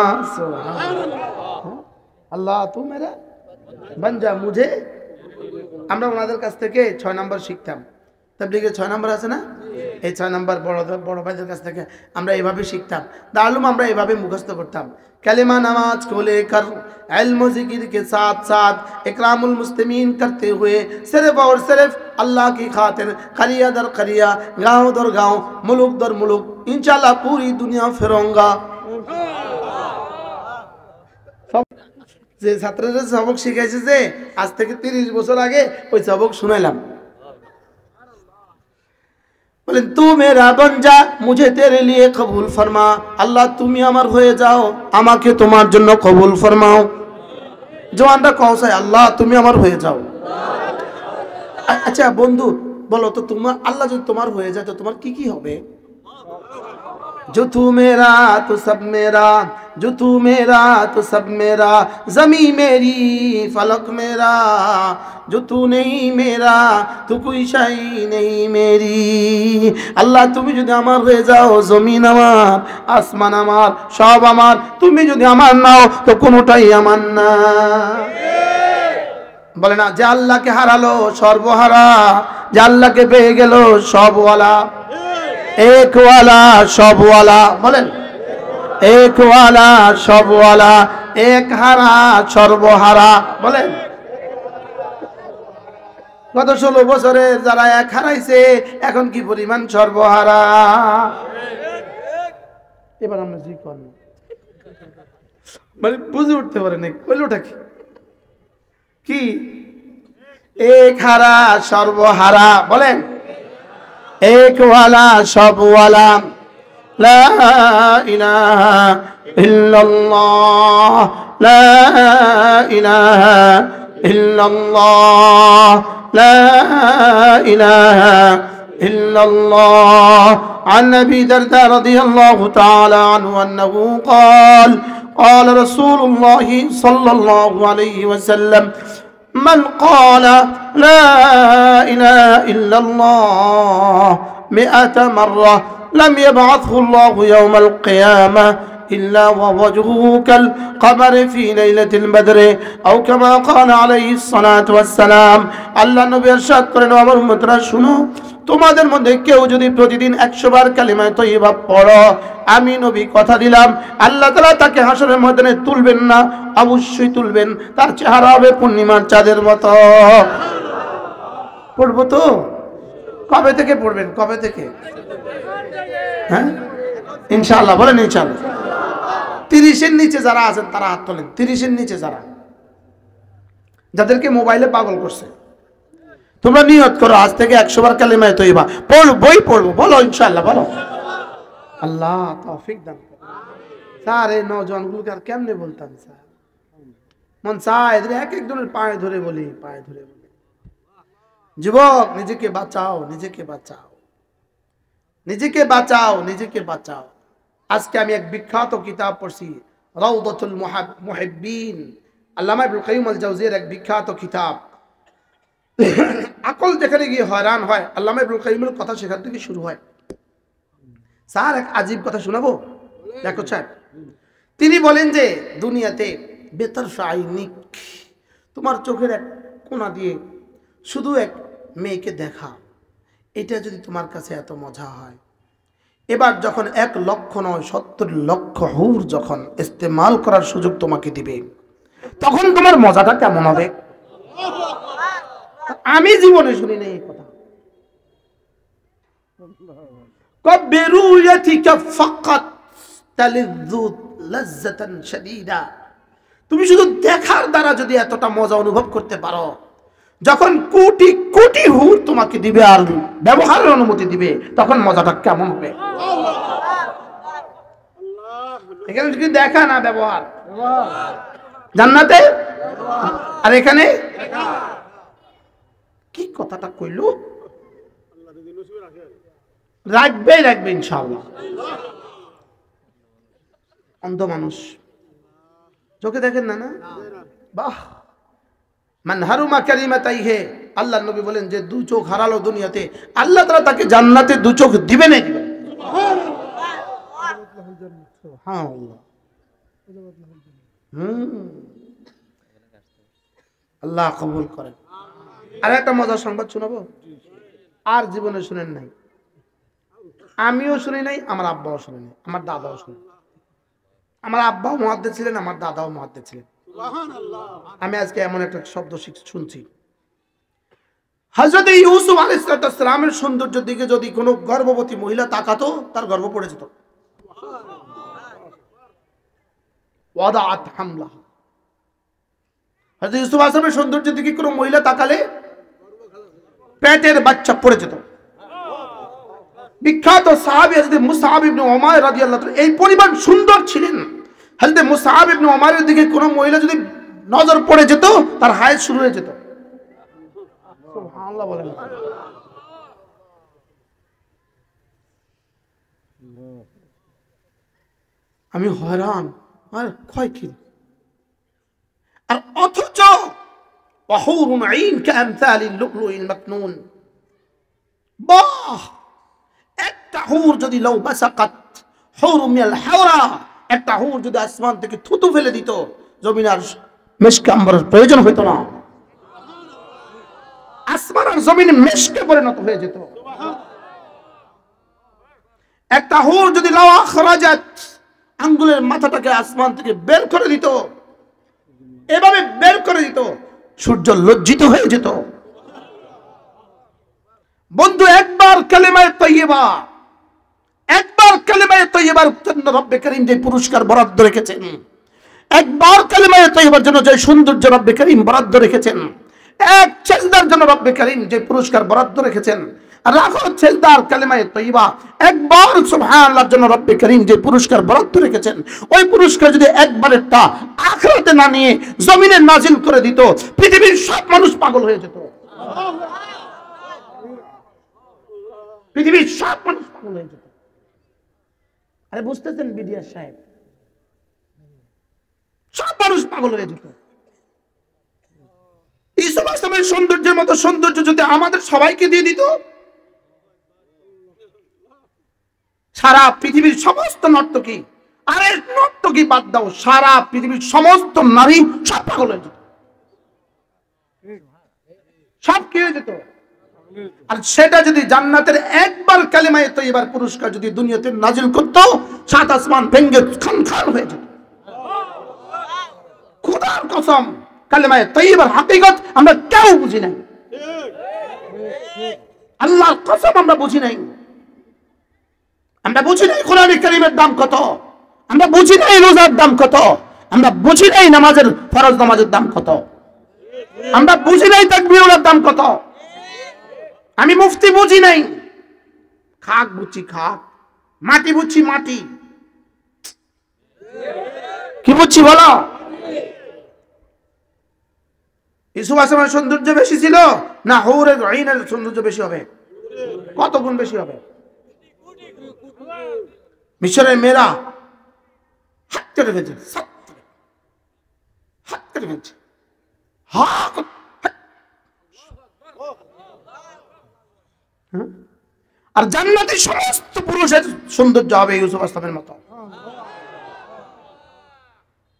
अल्लाह तू मेरा बन जा मुझे। আমরা ওনাদের কাছ থেকে 6 নাম্বার শিখতাম, তাবলীগে 6 নাম্বার আছে না, এই 6 নাম্বার বড় ভাইদের কাছ থেকে আমরা এইভাবে শিখতাম। দারুম আমরা এইভাবে মুখস্থ করতাম। कलिमा नमाज को लेकर इल्म जिक्र के साथ साथ इकरामुल मुस्लिमीन करते हुए सिर्फ और सिर्फ अल्लाह की खातिर करिया दर करिया, गाँव दर गाँव, मुल्क दर मुल्क इंशाल्लाह पूरी दुनिया फिरूंगा। যে ছাত্রদের সবক শিখাইছে যে আজ থেকে 30 বছর আগে ওই সবক শুনাইলাম। বলেন তু মেরা বন যা মুঝে তেরে লিয়ে কবুল ফরমা, আল্লাহ তুমি আমার হয়ে যাও, আমাকে তোমার জন্য কবুল ফরমাও। জওয়ানরা কওসায় আল্লাহ তুমি আমার হয়ে যাও। আচ্ছা বন্ধু বলো তো, তোমার আল্লাহ যদি তোমার হয়ে যায় তো তোমার কি কি হবে? जो तू मेरा तो सब मेरा, जो तू मेरा तो सब मेरा, जमी मेरी फलक मेरा, जो तू नहीं मेरा तो कोई शाई नहीं मेरी। अल्लाह তুমি যদি আমার হয়ে যাও, জমিন আমার আসমান আমার সব আমার, তুমি যদি আমার নাও তো কোনোটাই আমার না। বলে না যে আল্লাহকে হারালো সর্বহারা, যে আল্লাহকে পেয়ে গেল সবওয়ালা, एक वाला सब वाला, बोलें एक वाला सब वाला, एक हारा सर्वहारा, बोलें গত 16 বছরে যারা এক হারাইছে এখন কি পরিমাণ সর্বহারা। এবার আমরা জি কোন মানে বুঝে উঠতে পারে না কইলোটা কি এক হারা সর্বহারা, বলেন एक वाला सब वाला, ला इलाहा इल्लल्लाह, ला इलाहा इल्लल्लाह, ला इलाहा इल्लल्लाह। عن أبي درداء رضي الله تعالى عنه أنه قال قال رسول الله صلى الله عليه وسلم من قال لا إله إلا الله 100 مرة لم يبعثه الله يوم القيامة إلا ووجهه كالقمر في ليلة البدر أو كما قال عليه الصلاة والسلام। আল্লাহ নবী ইরশাদ করেন, আমার উম্মতরা শুনো, তোমাদের মধ্যে কেউ যদি প্রতিদিন 100 বার কালিমা তয়্যিবা পড়ো, আমি নবী কথা দিলাম আল্লাহ তাআলা তাকে হাসরের ময়দানে তুলবেন না, অবশ্যই তুলবেন, তার চেহারা হবে পূর্ণিমার চাঁদের মতো। পড়বো তো? কবে থেকে পড়বেন? কবে থেকে? হ্যাঁ ইনশাআল্লাহ, বলেন ইনশাআল্লাহ। 30-এর নিচে যারা আছেন তারা হাত তোলেন। 30-এর নিচে যারা, যাদেরকে মোবাইলে পাগল করছে, তোমরা নিয়ত করো আজ থেকে 100 বার কালিমা তয়্যিবা পড়বই পড়বো, বলো ইনশাআল্লাহ, বলো। আল্লাহ তৌফিক দান করুন। স্যার এই নওজওয়ানগুলোকে আর কেমনে বলতাম স্যার, মন চায় এদের এক একজনের পায়ে ধরে বলি, পায়ে ধরে বলি, যুবক নিজেকে বাঁচাও, নিজেকে বাঁচাও, নিজেকে বাঁচাও, নিজেকে বাঁচাও। আজকে আমি এক বিখ্যাত কিতাব পড়ছি, রাউদাতুল মুহিব্বিন, আল্লামা ইবনুল কাইয়্যিম আল জাওজিয়ার এক বিখ্যাত কিতাব। আকল যেখানে গিয়ে হয়রান হয়, আল্লামা ইবনুল কাইয়্যিমের কথা সেখান থেকে শুরু হয়। স্যার এক আজীব কথা শোনাবো, দেখো স্যার, তিনি বলেন যে দুনিয়াতে বেতরফা আইনিক, তোমার চোখের এক কোণা দিয়ে শুধু এক মেয়েকে দেখা, এটা যদি তোমার কাছে এত মজা হয়, এবার যখন 1 লক্ষ নয় 70 লক্ষ হুর যখন ইস্তেমাল করার সুযোগ তোমাকে দিবে, তখন তোমার মজাটা কেমন হবে? আমি জীবনে শুনি নাই এই কথা। কবিরুয়াতিকা ফাকাত তালিযু লাজ্জাতান শাদীদা, তুমি শুধু দেখার দ্বারা যদি এতটা মজা অনুভব করতে পারো, যখন কোটি কোটি হুর তোমাকে দিবে আর ব্যবহারের অনুমতি দিবে, তখন মজাটা কেমন হবে? এখানে কি দেখা না ব্যবহার জান্নাতে, আর এখানে কি কথাটা কইলো, রাখবে ইনশাআল্লাহ। অন্ধ মানুষ চোখে দেখেন না, না বাহ। মান হারুমা কালিমাতাইহি, আল্লাহর নবী বলেন যে দু চোখ হারালো দুনিয়াতে, আল্লাহ তাআলা তাকে জান্নাতে দু চোখ দিবে না দিবেন। সুবহানাল্লাহ। আল্লাহ কবুল করেন। আর একটা মজার সংবাদ শোনাবো, আর জীবনে শুনেন নাই, আমিও শুনি নাই, আমার আব্বাও শুনি নাই, আমার দাদাও শুনি। আমার আব্বাও মুহাদ্দিস ছিলেন, আমার দাদাও মুহাদ্দিস ছিলেন। আমি আজকে এমন একটা শব্দ শুনছি, হযরত ইউসুফ আলাইহিস সালামের সৌন্দর্যের দিকে যদি কোনো গর্ভবতী মহিলা তাকাতো, তার গর্ভ পড়ে যেত। ওয়াদাআত হামলাহা, হযরত ইউসুফ আলাইহিস সালামের সৌন্দর্যের দিকে কোনো মহিলা তাকালে পেটের বাচ্চা পড়ে যেত। বিখ্যাত সাহাবী হযরত মুসআব ইবনে উমাইর রাদিয়াল্লাহু তাআলা এই পরিমাণ সুন্দর ছিলেন, হযরত মুসআব ইবনে উমাইরের দিকে কোনো মহিলা যদি নজর পড়ে যেত, তার হায়েজ শুরু হয়ে যেত। সুবহানাল্লাহ বলেন। আমি হয়রান, আর কয় কি, আর অথচ ওয়াহুরুন আইন কামসালিল লুলুইল মাকনুন, বাহ, একটা হুর যদি লাউ বাসাকাত হুর মিনাল হাওরা, একটা হুর যদি আসমান থেকে থুতু ফেলে দিত, জমিন আর মেশকে আম্বরের প্রয়োজন হইতো না, আসমান আর জমিন মেশকে পরিণত হয়ে যেত। একটা হুর যদি লাউ আখরাজাত, আঙ্গুলের মাথাটাকে আসমান থেকে বের করে দিত, এভাবে বের করে দিত, সূর্য লজ্জিত হয়ে যেত। বন্ধু, একবার কালেমায়ে তাইয়্যিবা, একবার কালেমায়ে তাইয়্যিবার জন্য রব্বে কারীম যে পুরস্কার বরাদ্দ রেখেছেন, একবার কালেমায়ে তাইয়্যিবার জন্য যে সৌন্দর্য রব্বে কারীম বরাদ্দ রেখেছেন, এক সেজদার জন্য রব্বে কারীম যে পুরস্কার বরাদ্দ রেখেছেন, আর রাখো সেজদার কালেমায়ে তাইয়্যিবা, একবার সুবহানাল্লাহর জন্য রব্বে কারীম যে পুরস্কার বরাদ্দ রেখেছেন, ওই পুরস্কার যদি একবারেরটা আখিরাতে না নিয়ে জমিনে নাজিল করে দিত, পৃথিবীর সব মানুষ পাগল হয়ে যেত। পৃথিবীর সব মানুষ পাগল হয়ে যেত। আরে বুঝতেছেন বিডিআর সাহেব, সব মানুষ পাগল হয়ে যেত। ইউসুফ আলাইহিস সালামের সৌন্দর্যের মতো সৌন্দর্য যদি আমাদের সবাইকে দিয়ে দিত, সারা পৃথিবীর সমস্ত নর্তকী, আরে নর্তকী বাদ দাও, সারা পৃথিবীর সমস্ত নারী সব পাগল হয়ে যেত, সব কি হয়ে যেত। আর সেটা যদি জান্নাতের একবার কালেমায়ে তাইয়্যিবার পুরস্কার যদি দুনিয়াতে নাজিল করত, সাত আসমান ভেঙে খান খান হয়ে যেত। খোদার কসম, কালেমায়ে তাইয়্যিবার হাকিকত আমরা কেউ বুঝি নাই, আল্লাহর কসম আমরা বুঝি নাই। আমরা বুঝি নাই কোরআন কারীমের দাম কত, আমরা বুঝি নাই রোজার দাম কত, আমরা বুঝি নাই নামাজের ফরজ নামাজের দাম কত, আমরা বুঝি নাই তাকবীরের দাম কত। আমি মুফতি বুঝি নাই, খাক বুঝছি খাক, মাটি বুঝছি মাটি, কি বুঝছি বলো? ইউসুফ আলাইহিস সালামের সৌন্দর্য বেশি ছিল না হুরের আইনের সৌন্দর্য বেশি হবে? কত গুণ বেশি হবে? মিশরের মেয়েরা হাত কেটে ফেলছে, হাত কেটে ফেলছে, আর জান্নাতি সমস্ত পুরুষের সৌন্দর্য হবে ইউসুফ আলাইহিস সালামের মতো।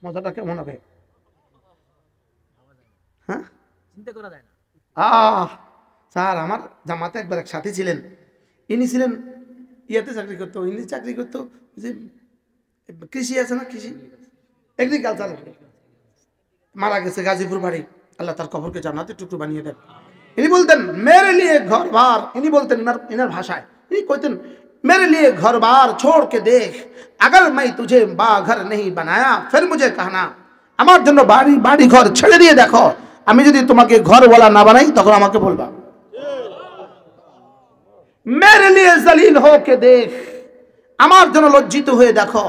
মজাটা কেমন হবে? হ্যাঁ, চিন্তা করা যায় না। স্যার, আমার জামাতে একবার এক সাথী ছিলেন, ইনি ছিলেন ইয়াতে চাকরি করতো, ইনি চাকরি করতো যে কৃষি আছে না, কৃষি এগ্রিকালচার, মারা গেছে, গাজীপুর বাড়ি, আল্লাহ তার কবরকে জান্নাতের টুকরো বানিয়ে দেন। ইনি বলতেন মেরে লিয়ে ঘর বার, ইনি বলতেন ইনার ভাষায়, ইনি কইতেন मेरे लिए घर बार छोड़ के देख, अगर मैं तुझे बाघर नहीं बनाया फिर मुझे कहना। আমার জন্য বাড়ি ঘর ছেড়ে দিয়ে দেখো, আমি যদি তোমাকে ঘরওয়ালা না বানাই তখন আমাকে বলবা। মেরে লিয়ে জলিল হো কে দেখ, আমার জন্য লজ্জিত হয়ে দেখো।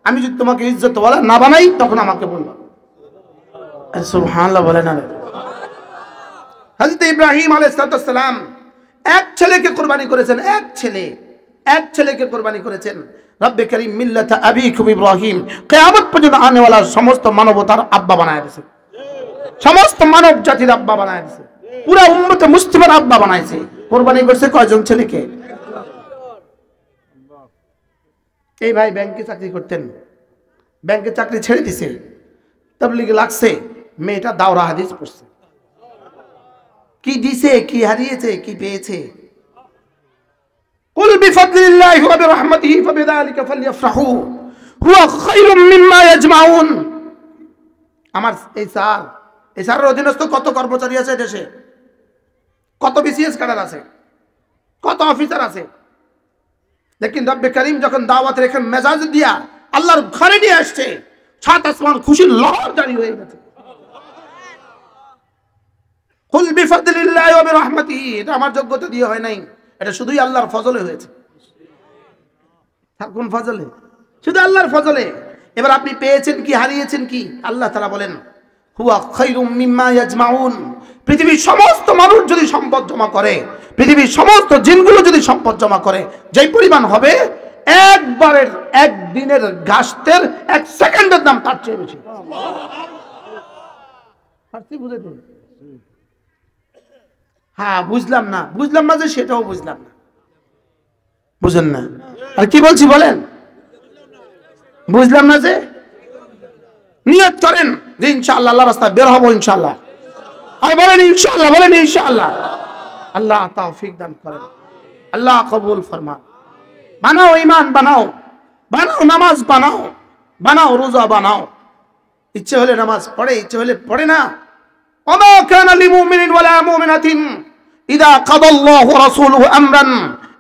আমি যদি তোমাকে ইজ্জতওয়ালা না বানাই তখন আমাকে বলবা। সুবহানাল্লাহ বলেন না। হযরত ইব্রাহিম আলাইহিস সালাম এক ছেলেকে কুরবানি করেছেন, এক ছেলেকে কুরবানি করেছেন। রব্বে করিম মিল্লাতা আবিকুম ইব্রাহিম কিয়ামত পর্যন্ত আনে ওয়ালা সমস্ত মানবতার আব্বা বানায় দিয়েছে, সমস্ত মানব জাতির আব্বা বানায় দিয়েছে, পুরা উম্মতে মুসলিমের আব্বা বানাইছে। কুরবানি করছে কয়জন ছেলেকে? এই ভাই ব্যাংকে চাকরি করতেন, ব্যাংকে চাকরি ছেড়ে দিছে, তাবলীগে লাগছে, মেয়েটা দাওরা হাদিস পড়ছে। কি দিছে, কি হারিয়েছে, কি পেয়েছে? কুল বিফাদলিল্লাহি ওয়া বিরহমাতিহি ফাবিযালিকা ফালইফরাহু হুয়া খায়রুম মিম্মা ইয়াজমাউন। আমার এই স্যারের অধীনস্থ কত কর্মচারী আছে দেশে, কত বিসিএস ক্যাডার আছে, কত অফিসার আছে। লেকিন রব্বে করিম যখন দাওয়াত রেখে মেজাজ দিয়া আল্লাহর ঘরে নিয়ে আসছে, সাত আসমান খুশির লহর জারি হয়ে গেছে। কুল বিফাদলিল্লাহি ওয়া বিরহমাতিহি, এটা আমার যোগ্যতা দিয়ে হয় নাই, এটা শুধুই আল্লাহর ফজলে হয়েছে। কোন ফজলে? শুধু আল্লাহর ফজলে। এবার আপনি পেয়েছেন কি, হারিয়েছেন কি? আল্লাহ তাআলা বলেন হুয়া খায়রুম মিম্মা ইয়াজমাউন। পৃথিবীর সমস্ত মানুষ যদি সম্পদ জমা করে, পৃথিবীর সমস্ত জিনগুলো যদি সম্পদ জমা করে, যেই পরিমাণ হবে একবারের একদিনের ঘাসের এক সেকেন্ডের দাম তার চেয়ে বেশি। হ্যাঁ বুঝলাম না যে সেটাও বুঝলাম না, বুঝেন না? আর কি বলছি বলেন? বুঝলাম না যে নিয়ত করেন যে ইনশাআল্লাহ আল্লাহর রাস্তায় বের হবো ইনশাআল্লাহ। আর বলেন ইনশাআল্লাহ, বলেন ইনশাআল্লাহ। আল্লাহ তৌফিক দান করেন, আল্লাহ কবুল ফরমান। বানাও ঈমান, বানাও নামাজ, বানাও রোজা, বানাও। ইচ্ছে হলে নামাজ পড়ে, ইচ্ছে হলে পড়ে না। ওমা কানা লিমুমিনিন ওয়ালা মুমিনাতিন ইযা কাদাল্লাহু ওয়া রাসূলুহু আমরান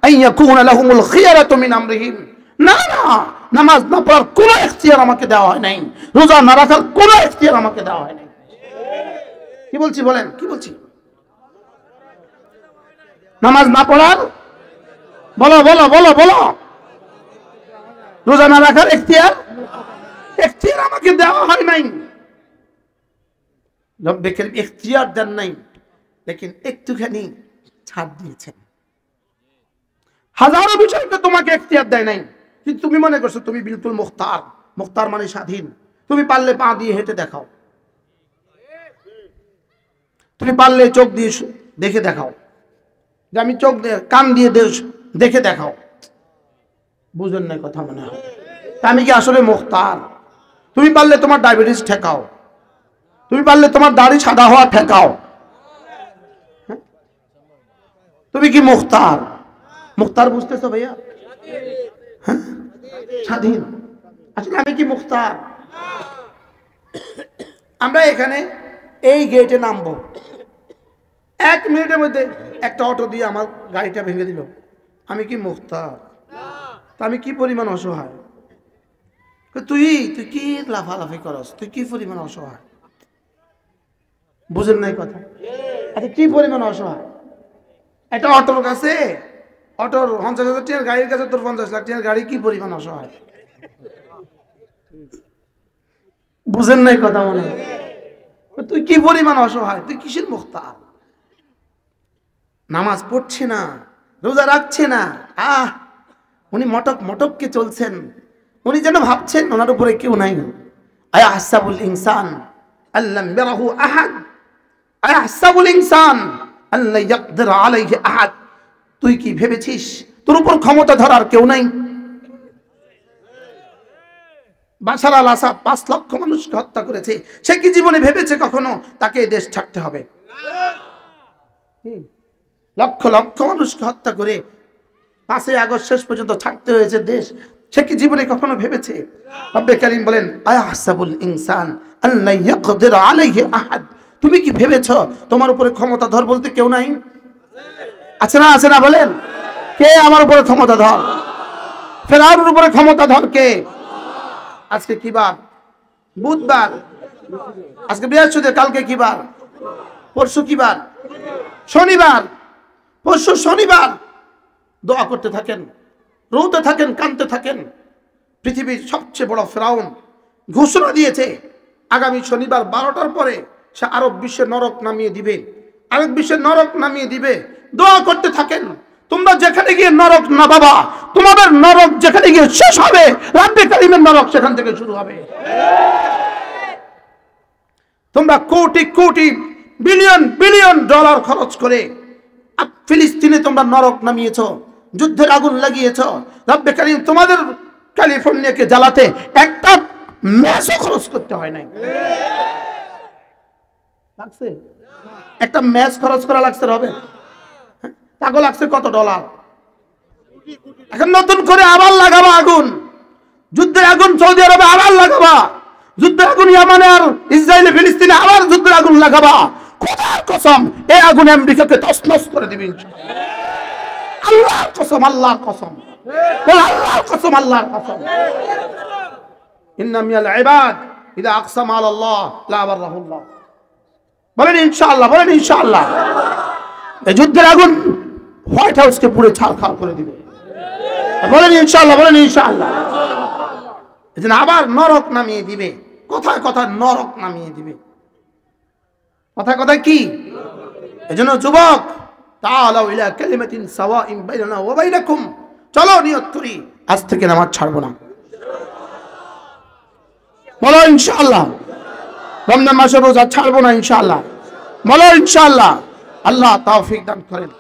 আন ইয়াকুনা লাহুমুল খিয়ারাতু মিন আমরিহিম। না, নামাজ না পড়ার কোনো ইখতিয়ার আমাকে দেওয়া হয় নাই, রোজা না রাখার কোনো ইখতিয়ার আমাকে দেওয়া হয় নাই। কি বলছি বলেন, কি বলছি? নামাজ না পড়ার, বলো বলো বলো বলো, রোজা না রাখার ইখতিয়ার আমাকে দেওয়া হয় নাই। রব্বে করিম ইখতিয়ার দেন নাই, লেকিন একটুখানি ছাড় দিয়েছেন। হাজারো বিষয়কে তোমাকে ইখতিয়ার দেয় নাই, কিন্তু তুমি মনে করছো তুমি বিলকুল মুখতার মানে স্বাধীন। তুমি পারলে পা দিয়ে হেঁটে দেখাও, তুমি পারলে চোখ দিয়ে দেখে দেখাও, যে আমি চোখ দিয়ে, কান দিয়ে দেখে দেখাও। বুঝেন না কথা মনে হয়? তা আমি কি আসলে মুখতার? তুমি পারলে তোমার ডায়াবেটিস ঠেকাও, তুমি পারলে তোমার দাড়ি সাদা হওয়া ঠেকাও। তুমি কি মুখতার? বুঝতেছো ভাইয়া? হ্যাঁ, স্বাধীন। আসলে আমি কি মুখতার? আমরা এখানে এই গেটে নামবো, 1 মিনিটের মধ্যে একটা অটো দিয়ে আমার গাড়িটা ভেঙে দিল। আমি কি মুখতার? তা আমি কি পরিমাণ অসহায়? তুই কি লাফালাফি করস? তুই কি পরিমাণ অসহায়? বুঝেন নাই কথা? আচ্ছা কি পরিমাণ অসহায়? একটা অটোর কাছে, অটোর 50,000 টাকার গাড়ির কাছে তোর 50 লাখ টাকার গাড়ি, কি পরিমাণ অসহায়? বুঝেন নাই কথা মনে হয়? তুই কি পরিমাণ অসহায়? তুই কিসের মুখতার? নামাজ পড়ছে না, রোজা রাখছে না, উনি মটককে চলছেন, উনি যেন ভাবছেন ওনার উপরে কেউ নাই। আয়াহসাবুল ইনসান আল্লাম ইয়ারাহু আহাদ, আয়াহসাবুল ইনসান আল্লা ইয়াকদির আলাইহি আহাদ। তুই কি ভেবেছিস তোর উপর ক্ষমতা ধরার কেউ নাই? বাশার আল আসাদ 5 লক্ষ মানুষকে হত্যা করেছে। সে কি জীবনে ভেবেছে কখনো তাকে দেশ ছাড়তে হবে? লক্ষ লক্ষ মানুষকে হত্যা করে 5ই আগস্ট শেষ পর্যন্ত ছাড়তে হয়েছে দেশ। সে কি জীবনে কখনো ভেবেছে? রব্বে কারীম বলেন আয়াহসাবুল ইনসান আল্লা ইয়াকদির আলাইহি আহাদ। তুমি কি ভেবেছো তোমার উপরে ক্ষমতা ধর বলতে কেউ নাই? আছে না বলেন? কে আমার উপরে ক্ষমতা ধর? ফেরাউনের উপরে ক্ষমতা ধর কে? আজকে কি বার? বুধবার। আজকে বৃহস্পতিবার, কালকে কি বার? পরশু কি বার? শনিবার। পরশু শনিবার। দোয়া করতে থাকেন, রোতে থাকেন, কাঁদতে থাকেন। পৃথিবীর সবচেয়ে বড় ফেরাউন ঘোষণা দিয়েছে আগামী শনিবার 12টার পরে সে আরব বিশ্বে নরক নামিয়ে দিবে, আরব বিশ্বে নরক নামিয়ে দিবে। দোয়া করতে থাকেন। তোমরা যেখানে গিয়ে নরক না বাবা, তোমাদের নরক যেখানে গিয়ে শেষ হবে, রাব্বে কারিমের নরক সেখান থেকে শুরু হবে। তোমরা crore crore billion billion dollar খরচ করে ফিলিস্তিনে তোমরা নরক নামিয়েছো, যুদ্ধের আগুন লাগিয়েছো। রাব্বে কারিম তোমাদের ক্যালিফোর্নিয়াকে জ্বালাতে একটা ম্যাচও খরচ করতে হয় নাই। লাগছে? একটা ম্যাচ খরচ করা লাগছে হবে? তাকে লাগছে কত ডলার? এখন নতুন করে আবার লাগাবা আগুন, যুদ্ধের আগুন সৌদি আরবে আবার লাগাবা, যুদ্ধের আগুন ইয়ামানে আর ইসরায়েলে ফিলিস্তিনে আবার যুদ্ধের আগুন লাগাবা। খোদার কসম এই আগুন আমেরিকাকে তছনছ করে দিবেন। আল্লাহর কসম, আল্লাহর কসম, বল আল্লাহর কসম, আল্লাহর কসম। ইন্না মিনাল ইবাদ ইযা আকসামা আলাল্লাহ লা বাররাহুল্লাহ। বলেন ইনশাআল্লাহ, বলেন ইনশাআল্লাহ। এই যুদ্ধের আগুন হোয়াইট হাউসকে পুরো ছারখার করে দিবে। বলেন ইনশাআল্লাহ, বলেন ইনশাআল্লাহ। এজন্য আবার নরক নামিয়ে দিবে, কথায় কথায় নরক নামিয়ে দিবে, কথায় কথায় কি? এজন্য যুবক, তাআলাউ ইলা কালিমাতিন সাওয়াইন বাইনানা ওয়া বাইনাকুম, চলো নিয়ত করি আজ থেকে নামাজ ছাড়বো না। বলো ইনশাআল্লাহ। রমজান মাসে রোজা ছাড়বো না ইনশাআল্লাহ। বলো ইনশাআল্লাহ। আল্লাহ তৌফিক দান করেন।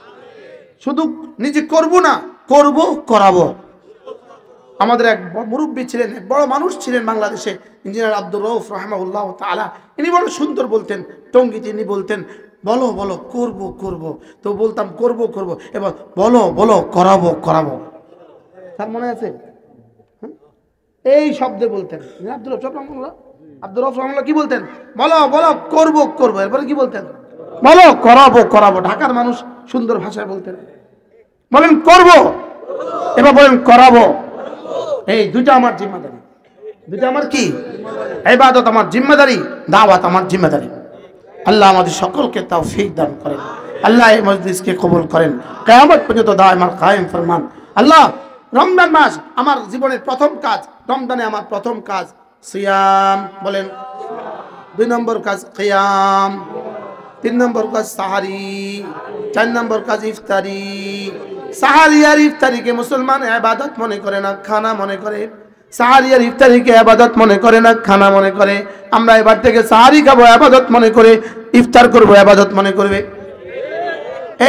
শুধু নিজে করব না, করব, করাবো। আমাদের এক মুরব্বী ছিলেন, এক বড় মানুষ ছিলেন বাংলাদেশে, ইঞ্জিনিয়ার আব্দুর রউফ রাহিমাহুল্লাহ তাআলা। ইনি বড় সুন্দর বলতেন, টঙ্গীতে ইনি বলতেন, বলো বলো করব করব। তো বলতাম করব করব, এবার বলো বলো করাবো করাবো। তার মনে আছে? এই শব্দে বলতেন আব্দুর রউফ রাহিমাহুল্লাহ। আব্দুর রউফ রাহিমাহুল্লাহ কি বলতেন? বলো বলো করব করব। এরপরে কি বলতেন? বলো করাবো করাবো। ঢাকার মানুষ সুন্দর ভাষায় বলতেন। বলেন করব, এবার বলেন করাবো। এই দুইটা আমার জিম্মাদারি। দুইটা আমার কি? ইবাদত আমার জিম্মাদারি, দাওয়াত আমার জিম্মাদারি। আল্লাহ আমাদের সকলকে তৌফিক দান করেন। আল্লাহ এই মজলিসকে কবুল করেন, কিয়ামত পর্যন্ত দায়ম আর কায়েম ফরমান। আল্লাহ রমজান মাস আমার জীবনের প্রথম কাজ, রমজানে আমার প্রথম কাজ সিয়াম। বলেন 2 নম্বর কাজ কিয়াম, 3 নম্বর কাজ সাহারি, 4 নম্বর কাজ ইফতারি। সাহারি আর ইফতারিকে মুসলমান ইবাদত মনে করে না, খানা মনে করে। সাহারি আর ইফতারিকে ইবাদত মনে করে না, খানা মনে করে। আমরা এবার থেকে সাহারি খাবো ইবাদত মনে করে, ইফতার করবো ইবাদত মনে করবে।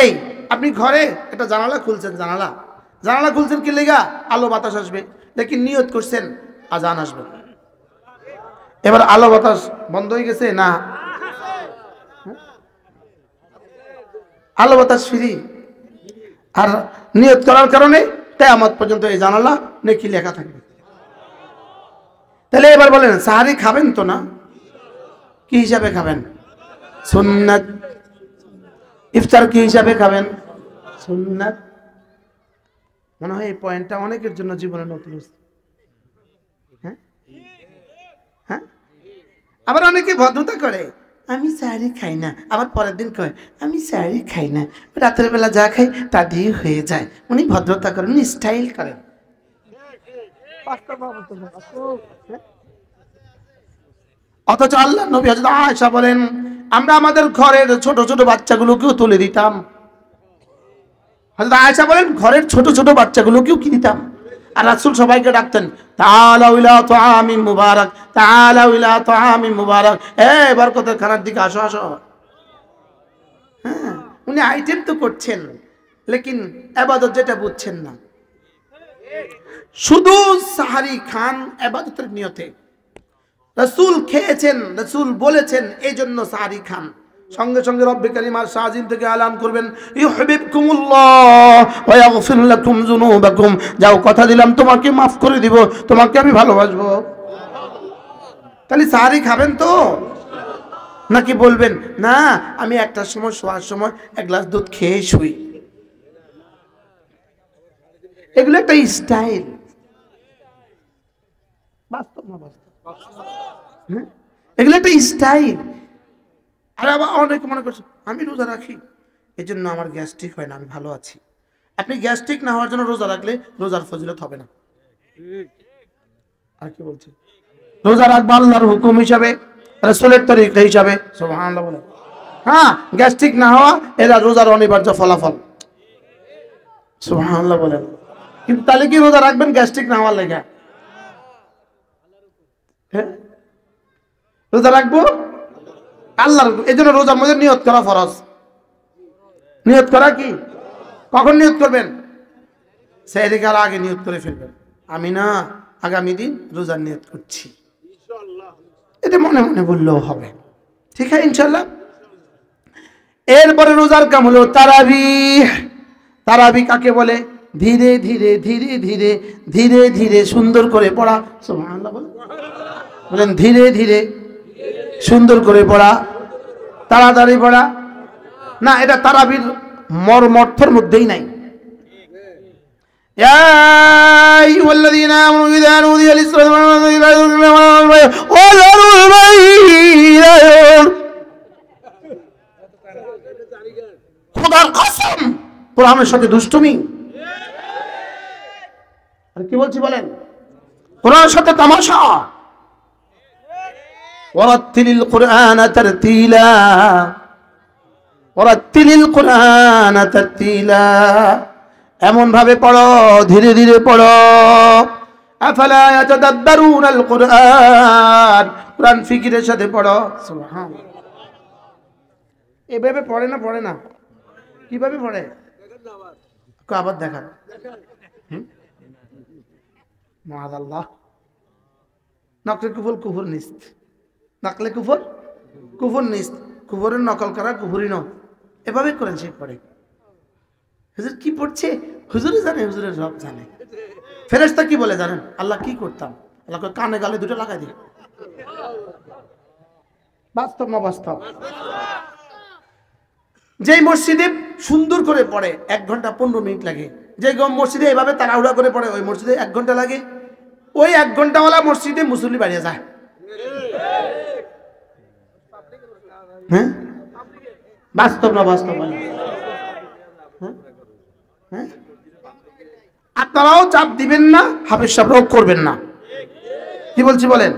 এই আপনি ঘরে একটা জানালা খুলছেন, জানালা খুলছেন কি লেগা? আলো বাতাস আসবে, লেকিন নিয়ত করছেন আজান আসবে। এবার আলো বাতাস বন্ধ হয়ে গেছে না, আলো বাতাস ফ্রি। আর নিয়ত করার কারণে কিয়ামত পর্যন্ত এই জানালা নেকি লেখা থাকবে। তাহলে এবার বলেন সাহারি খাবেন তো না? কি হিসাবে খাবেন? সুন্নাত। ইফতার কি হিসাবে খাবেন? সুন্নাত। মনে হয় এই পয়েন্টটা অনেকের জন্য জীবনে নতুন। হ্যাঁ হ্যাঁ। আবার অনেকে ভদ্রতা করে, আমি সাহারি খাই না, আবার পরের দিন কয় আমি সাহারি খাই না, রাতের বেলা যা খাই তা দিয়ে হয়ে যায়। উনি ভদ্রতা করেন, উনি স্টাইল করেন। অথচ আল্লাহ নবী হযরত আয়েশা বলেন, আমরা আমাদের ঘরের ছোট ছোট বাচ্চাগুলোকেও তুলে দিতাম। হযরত আয়েশা বলেন ঘরের ছোট ছোট বাচ্চাগুলোকেও কি দিতাম। আর রাসূল সবাইকে ডাকতেন, তাআলাউ ইলা তুআমিন মুবারাক, তাআলাউ ইলা তুআমিন মুবারাক, এই বরকতের খানার দিকে আসো আসো। হ্যাঁ, উনি আইটেম তো করছেন, লেকিন ইবাদত যেটা বুঝছেন না। শুধু সাহারি খান ইবাদতের নিয়তে। রাসূল খেয়েছেন, রাসূল বলেছেন, এই জন্য সাহারি খান। সঙ্গে সঙ্গে রব্বে কারীম আর শাহজিম থেকে এলান করবেন, ইউহিব্বুকুমুল্লাহ ওয়া ইয়াগফির লাকুম যুনুবাকুম। যাও, কথা দিলাম তোমাকে মাফ করে দিব, তোমাকে আমি ভালোবাসবো। তাহলে সাহারি খাবেন তো নাকি বলবেন না আমি একটার সময় শোয়ার সময় 1 গ্লাস দুধ খেয়ে শুই? এগুলো একটা স্টাইল, বাস্তব না বাস্তব? এগুলো একটা স্টাইল। আর আবার অনেকে মনে করছে আমি রোজা রাখি এই জন্য আমার গ্যাস্ট্রিক হয় না, আমি ভালো আছি। আপনি গ্যাস্ট্রিক না হওয়ার জন্য রোজা রাখলে রোজার ফজিলত হবে না। আর কি বলছে, রোজা রাখবো আল্লাহর হুকুম হিসাবে, রাসূলের তরিকা হিসাবে, সুবহানাল্লাহ বলে। হ্যাঁ, গ্যাস্ট্রিক না হওয়া এরা রোজার অনিবার্য ফলাফল, সুবহানাল্লাহ বলেন। কিন্তু তাহলে কি রোজা রাখবেন গ্যাস্ট্রিক না হওয়ার লেগে? হ্যাঁ, রোজা রাখবো আল্লাহর, এই জন্য রোজার মধ্যে নিয়ত করা ফরজ। নিয়ত করা কি? কখন নিয়ত করবেন? সেহরিকার আগে নিয়ত করে ফেলবেন, আমি না আগামী দিন রোজার নিয়ত করছি, এটা মনে মনে বললেও হবে, ঠিক আছে ইনশাল্লাহ। এরপরে রোজার কাম হলো তারাবিহ। তারাবিহ কাকে বলে? ধীরে ধীরে ধীরে ধীরে ধীরে ধীরে সুন্দর করে পড়া, সুবহানাল্লাহ বলেন। ধীরে ধীরে সুন্দর করে পড়া, তাড়াতাড়ি পড়া না, এটা তারাবির মর্মর্থের মধ্যেই নাই। ইয়া আইয়ুহাল্লাযীনা আমানু ইযা নুদিয়া লিস-সালাতি খোদার কসম, কোরআনের সাথে দুষ্টুমি। আর কি বলছি বলেন? কোরআনের সাথে তামাশা। ওয়ারাত্তিলিল কুরআনা তারতিলা, ওয়ারাত্তিলিল কুরআনা তারতিলা, এমন ভাবে পড়ো, ধীরে ধীরে পড়ো। আফালা ইয়াতাদাব্বারুনাল কুরআন, কোরআন ফিকিরের সাথে পড়ো, সুবহানাল্লাহ। এভাবে পড়ে না, পড়ে না, কিভাবে পড়ে আবার দেখান। মাআযাল্লাহ, নকলে কুফর, কুফর নিস্ত, নকলে কুফর, কুফর নিস্ত, কুফরের নকল করা কুফরি ন, এভাবে করেন সে পড়ে। হুজুর কি পড়ছে? হুজুরে জানে, হুজুরের রব জানে। ফেরেশতা কি বলে জানেন? আল্লাহ কি করতাম, আল্লাহ কানে গালে দুটো লাগাই দিই। বাস্তব না বাস্তব? যেই মসজিদে সুন্দর করে পড়ে 1 ঘন্টা 15 মিনিট লাগে, যে মসজিদে এভাবে তাড়াহুড়া করে পড়ে ওই মসজিদে 1 ঘন্টা লাগে। ওই 1 ঘন্টাওয়ালা মসজিদে মুসল্লি বাড়িয়ে যায়। হ্যাঁ, বাস্তব না বাস্তব? হ্যাঁ, আপনারাও চাপ দিবেন না, হাফেজ সাহেবরাও করবেন না। কি বলছি বলেন?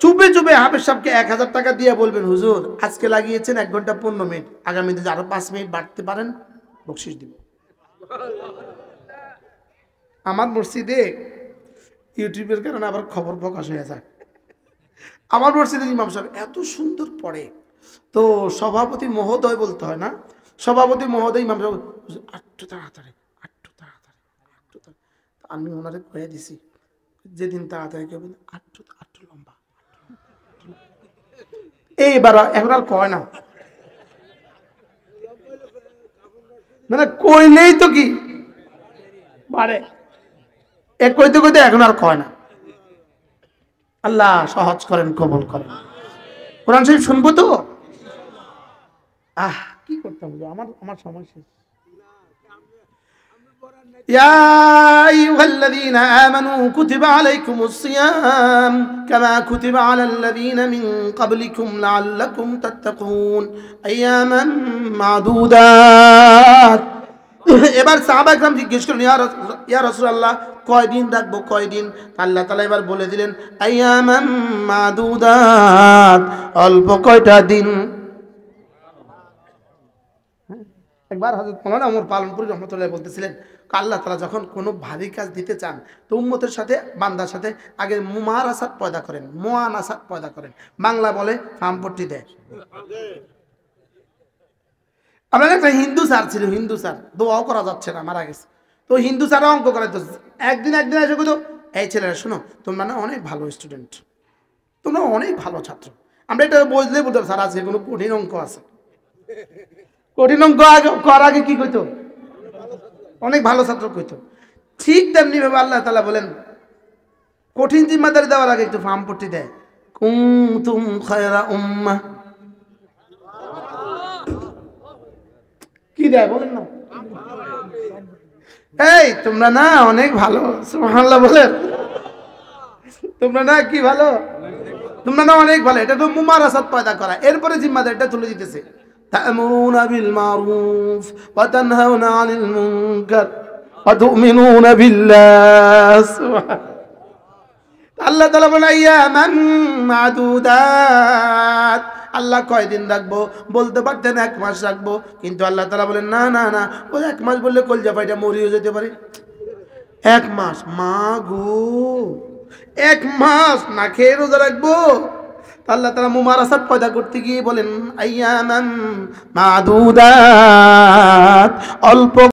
চুপে চুপে হাফেজ সাহেবকে 1000 টাকা দিয়ে বলবেন, হুজুর আজকে লাগিয়েছেন 1 ঘন্টা 15 মিনিট, আগামী দিনে আরো 5 মিনিট বাড়তে পারেন, বকশিশ দিব। আমার মসজিদে ইউটিউবের কারণে আবার খবর প্রকাশ হয়ে যায়। আমার মসজিদে ইমাম সাহেব এত সুন্দর পড়ে, তো সভাপতি মহোদয় বলতে হয় না, সভাপতি মহোদয় ইমাম সাহেব আটটু তাড়াতাড়ি, আটটু তাড়াতাড়ি, আটটু তাড়াতাড়ি। আমি ওনারে কয়ে দিছি, যেদিন তাড়াতাড়ি করবেন আটটু আটটু লম্বা। এইবার এখন আর কয় না, মানে কইলেই তো কি বাড়ে, এক কইতে কইতে এখন আর কয় না। আল্লাহ সহজ করেন, কবুল করেন। কোরআন শরীফ শুনবো তো? কি করতাম আমার সময় শেষ। ইয়া আইয়ুহাল্লাযীনা আমানু কুতিবা আলাইকুমুস সিয়াম কামা কুতিবা আলাল লাযীনা মিন ক্বাবলিকুম লাআল্লাকুম তাত্তাকুন আইয়ামান মাদুদাত। এবার সাহাবা একরাম জিজ্ঞেস করলেন, ইয়া রাসূলুল্লাহ কয়দিন রাখবো, কয়দিন? আল্লাহ তাআলা এবার বলে দিলেন আইয়ামান মাদুদাত, অল্প কয়টা দিন। একবার হযরত মাওলানা ওমর পালনপুরি রহমাতুল্লাহ বলতেছিলেন, আল্লাহ তাআলা যখন কোনো ভারী কাজ দিতে চান তো উম্মতের সাথে, বান্দার সাথে আগে মুমারাসাত পয়দা করেন, মুআনাসাত পয়দা করেন, বাংলা বলে ফার্মপট্টি দেয়। আপনার একটা হিন্দু স্যার ছিল, হিন্দু স্যার, দোয়াও করা যাচ্ছে না, মারা গেছে। তো হিন্দু স্যার অঙ্ক করাইতো, একদিন এসে কইতো, এই ছেলেরা শোনো, তোমরা না অনেক ভালো স্টুডেন্ট, তোমরা অনেক ভালো ছাত্র। আমরা এটা বুঝলেই বলতাম স্যার আজকে কোনো কঠিন অঙ্ক আছে। কঠিন অঙ্ক করার আগে কি কইতো? অনেক ভালো ছাত্র কইতো। ঠিক তেমনি ভাবে আল্লাহ তাআলা বলেন কঠিন জিম্মাদারি দেওয়ার আগে একটু ফার্ম পট্টি দেয়, কুনতুম খায়রা উম্মাহ। কি দেয় বলেন না? এই তোমরা না অনেক ভালো, সুবহানাল্লাহ বলেন। তোমরা না কি ভালো, তোমরা না অনেক ভালো, এটা তো মুমারাসাত পয়দা করা, এরপরে জিম্মাদারিটা তুলে দিতেছে। তা'মুরুনা বিল মারুফ ওয়া তানহাউনা আনিল মুনকার ওয়া তু'মিনুনা বিল্লাহ। আল্লাহ তাআলা বলে আইয়ামান মাদুদাত, আল্লাহ কয়দিন রাখবো বলতে পারতেন 1 মাস রাখবো, কিন্তু আল্লাহ তাআলা বলেন না না না, ওই 1 মাস বললে কলজা ফাইটা মরিও যেতে পারে। 1 মাস, মা গো 1 মাস না খেয়ে রোজা রাখবো? আল্লাহ তাআলা মুমারাসাত পয়দা করতে গিয়ে বলেন আইয়ামান মাদুদাত, অল্প